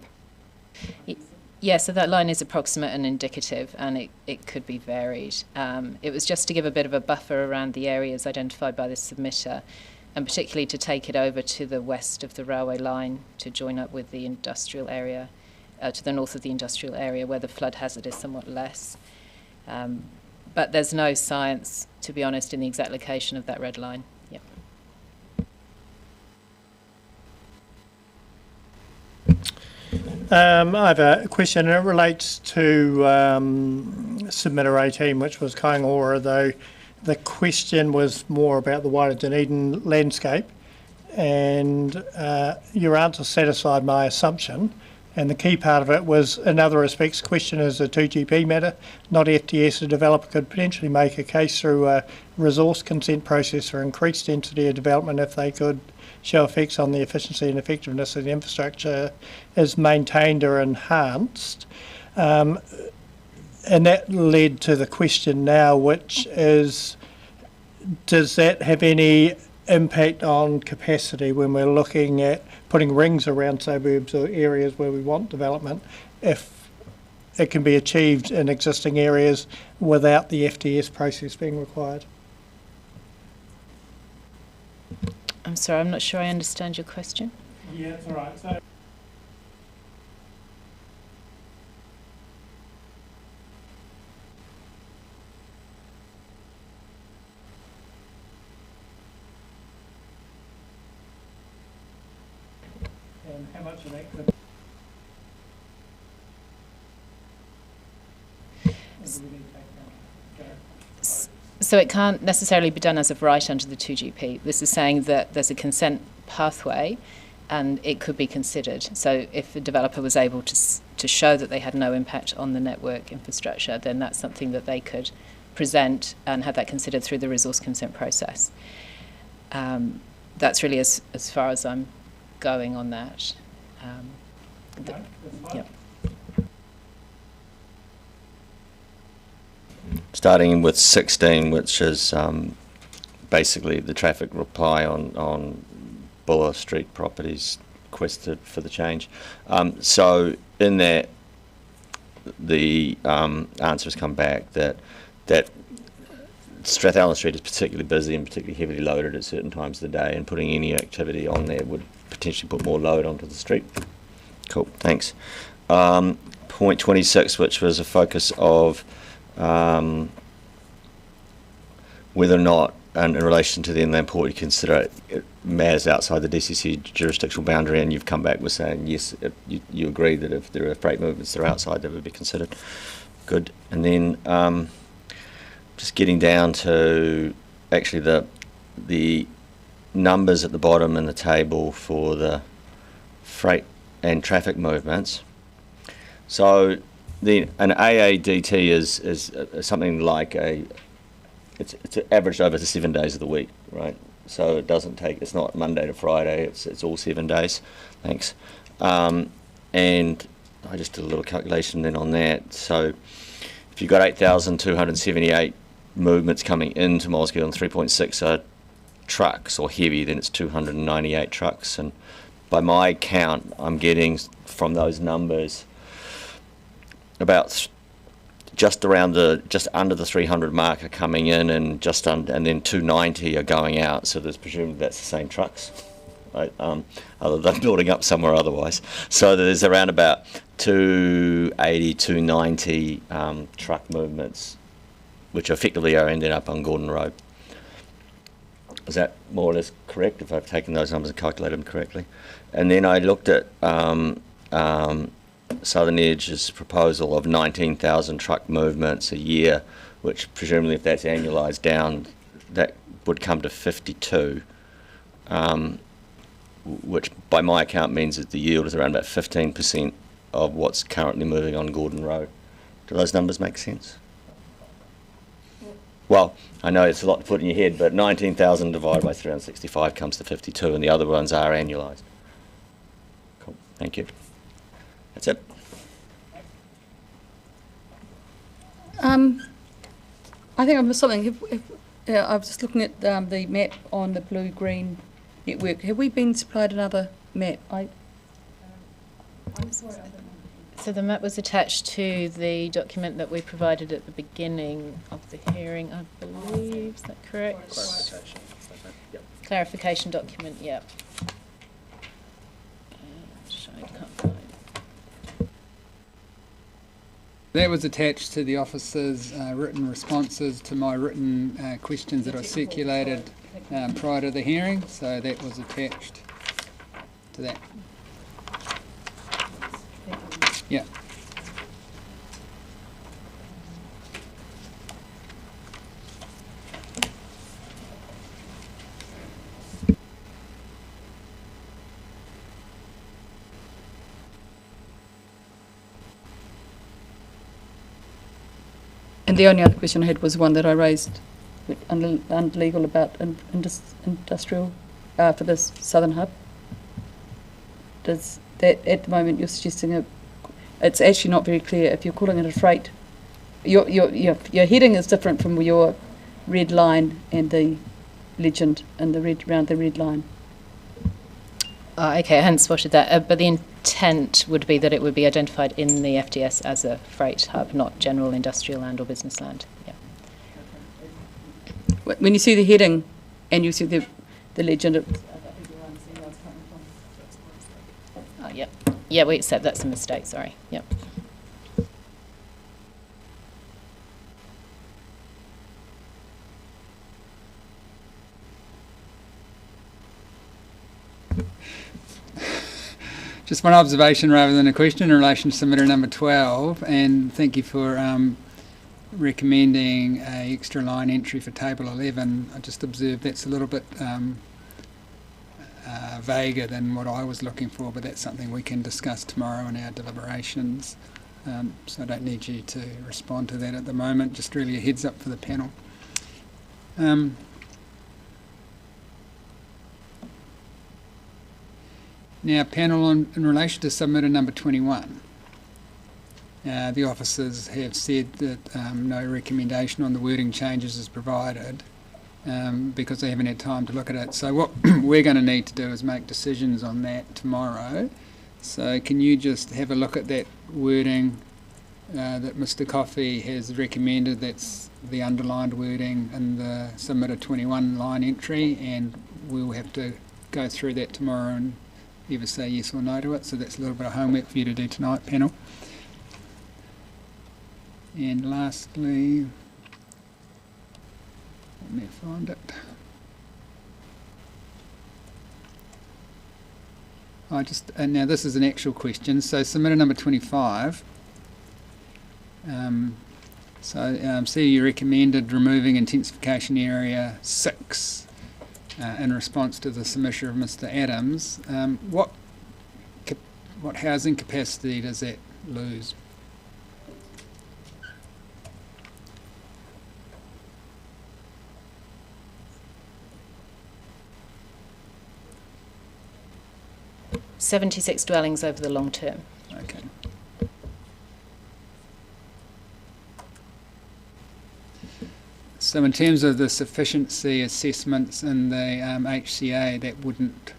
Yeah, so that line is approximate and indicative, and it could be varied. It was just to give a bit of a buffer around the areas identified by the submitter, and particularly to take it over to the west of the railway line to join up with the industrial area, to the north of the industrial area where the flood hazard is somewhat less. But there's no science, to be honest, in the exact location of that red line. Yep. I have a question, and it relates to submitter 18, which was Kaingaora, though the question was more about the wider Dunedin landscape, and your answer satisfied my assumption, and the key part of it was, in other respects, the question is a 2GP matter, not FTS. A developer could potentially make a case through a resource consent process for increased density of development if they could show effects on the efficiency and effectiveness of the infrastructure is maintained or enhanced. And that led to the question now, which is, does that have any impact on capacity when we're looking at putting rings around suburbs or areas where we want development? If it can be achieved in existing areas without the FTS process being required. I'm sorry, I'm not sure I understand your question. Yeah, that's all right. So and how much of that could So it can't necessarily be done as of right under the 2GP. This is saying that there's a consent pathway and it could be considered. So if a developer was able to show that they had no impact on the network infrastructure, then that's something that they could present and have that considered through the resource consent process. That's really as far as I'm going on that. Yeah. Starting with 16, which is basically the traffic reply on Buller Street properties requested for the change. So in that, the answer has come back that Strathallan Street is particularly busy and particularly heavily loaded at certain times of the day, and putting any activity on there would potentially put more load onto the street. Cool, thanks. Point 26, which was a focus of whether or not, in relation to the inland port, you consider it matters outside the DCC jurisdictional boundary, and you've come back with saying yes, you agree that if there are freight movements that are outside, that would be considered. Good. And then just getting down to actually the numbers at the bottom in the table for the freight and traffic movements. So an AADT is something like it's averaged over the 7 days of the week, right? So it doesn't take, it's not Monday to Friday, it's all 7 days. Thanks. And I just did a little calculation then on that. So if you've got 8,278 movements coming into Mosgiel and 3.6 are trucks or heavy, then it's 298 trucks. And by my count, I'm getting from those numbers about just under the 300 mark are coming in, and and then 290 are going out. So there's presumably that's the same trucks, right? Other than building up somewhere otherwise. So there's around about 280, 290 truck movements, which effectively are ending up on Gordon Road. Is that more or less correct, if I've taken those numbers and calculated them correctly? And then I looked at Southern Edge's proposal of 19,000 truck movements a year, which presumably if that's annualised down, that would come to 52, which by my account means that the yield is around about 15% of what's currently moving on Gordon Road. Do those numbers make sense? Well, I know it's a lot to put in your head, but 19,000 divided by 365 comes to 52, and the other ones are annualised. Cool, thank you. That's it. I think I missed something. I was just looking at the map on the blue-green network. Have we been supplied another map? I'm sorry, I don't know. So the map was attached to the document that we provided at the beginning of the hearing, I believe. Is that correct? Clarification document, yep. I can't find. That was attached to the officer's written responses to my written questions that I circulated prior to the hearing, so that was attached to that. Yeah. And the only other question I had was one that I raised under legal about industrial for this southern hub. Does that, at the moment, you're suggesting it's actually not very clear if you're calling it a freight. Your heading is different from your red line and the legend and the red around the red line. Okay, I hadn't spotted that. But intent would be that it would be identified in the FDS as a freight hub, not general industrial land or business land. Yeah. When you see the heading and you see the legend, Oh, yep. Yeah, we accept that's a mistake, sorry. Yep. Just one observation rather than a question in relation to submitter number 12, and thank you for recommending a extra line entry for table 11. I just observed that's a little bit vaguer than what I was looking for, but that's something we can discuss tomorrow in our deliberations. So I don't need you to respond to that at the moment, just really a heads up for the panel. Now, panel, in relation to submitter number 21, the officers have said that no recommendation on the wording changes is provided because they haven't had time to look at it. So what we're going to need to do is make decisions on that tomorrow. So can you just have a look at that wording that Mr. Coffey has recommended? That's the underlined wording in the submitter 21 line entry, and we'll have to go through that tomorrow and either say yes or no to it. So that's a little bit of homework for you to do tonight, panel. And lastly, let me find it. Now this is an actual question. So submitter number 25. See, you recommended removing intensification area 6 in response to the submission of Mr. Adams. What housing capacity does that lose? $76 dwellings over the long term. Okay. So in terms of the sufficiency assessments in the HCA, that wouldn't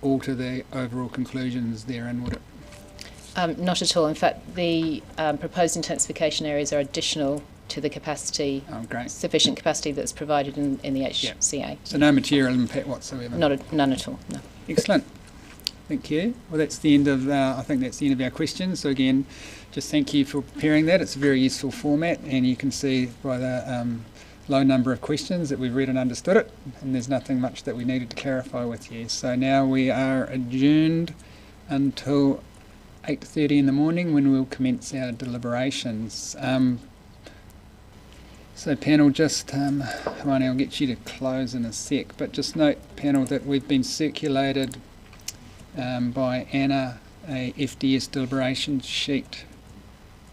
alter the overall conclusions therein, would it? Not at all. In fact, the proposed intensification areas are additional to the capacity, sufficient capacity that's provided in the HCA. Yeah. So no material impact whatsoever? None at all, no. Excellent. Thank you. Well, that's the end of, I think that's the end of our questions. So again, just thank you for preparing that. It's a very useful format, and you can see by the low number of questions that we've read and understood it, and there's nothing much that we needed to clarify with you. So now we are adjourned until 8:30 in the morning, when we'll commence our deliberations. So panel, just, Ronnie, I'll get you to close in a sec, but just note, panel, that we've been circulated by Anna a FDS deliberation sheet,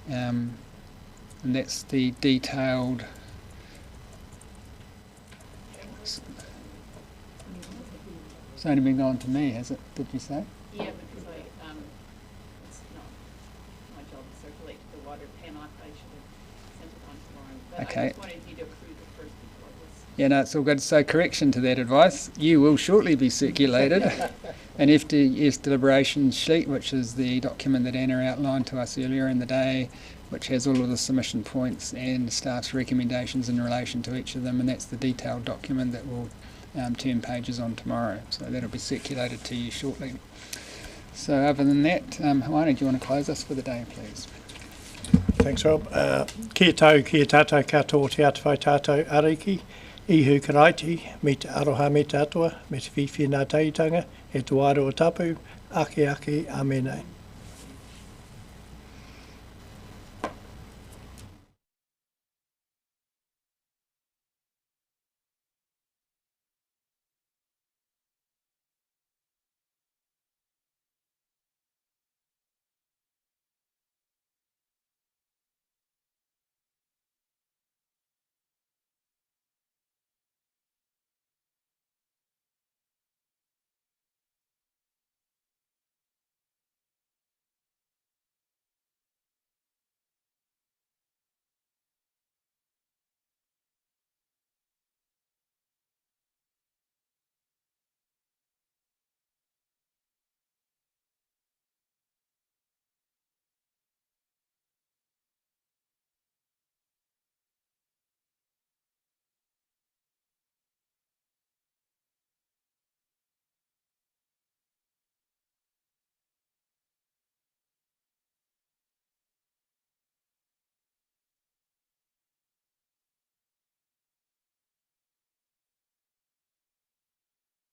and that's the detailed It's only been gone to me, has it? Did you say? Yeah, because it's not my job to circulate to the wider panel. I should have sent it on tomorrow. But Okay. I just wanted you to approve it first before this. Yeah, no, it's all good. So correction to that advice, you will shortly be circulated an FDS deliberation sheet, which is the document that Anna outlined to us earlier in the day, which has all of the submission points and staff's recommendations in relation to each of them, and that's the detailed document that will turn pages on tomorrow. So that'll be circulated to you shortly. So other than that, Hawani, do you want to close us for the day, please? Thanks, Rob. Kia tau, kia tātou katoa te atawhai tātou ariki, ihu karaiti, me te aroha me te atua, me te whiwhi nā teitanga, e te wairua tapu, ake ake, amenei.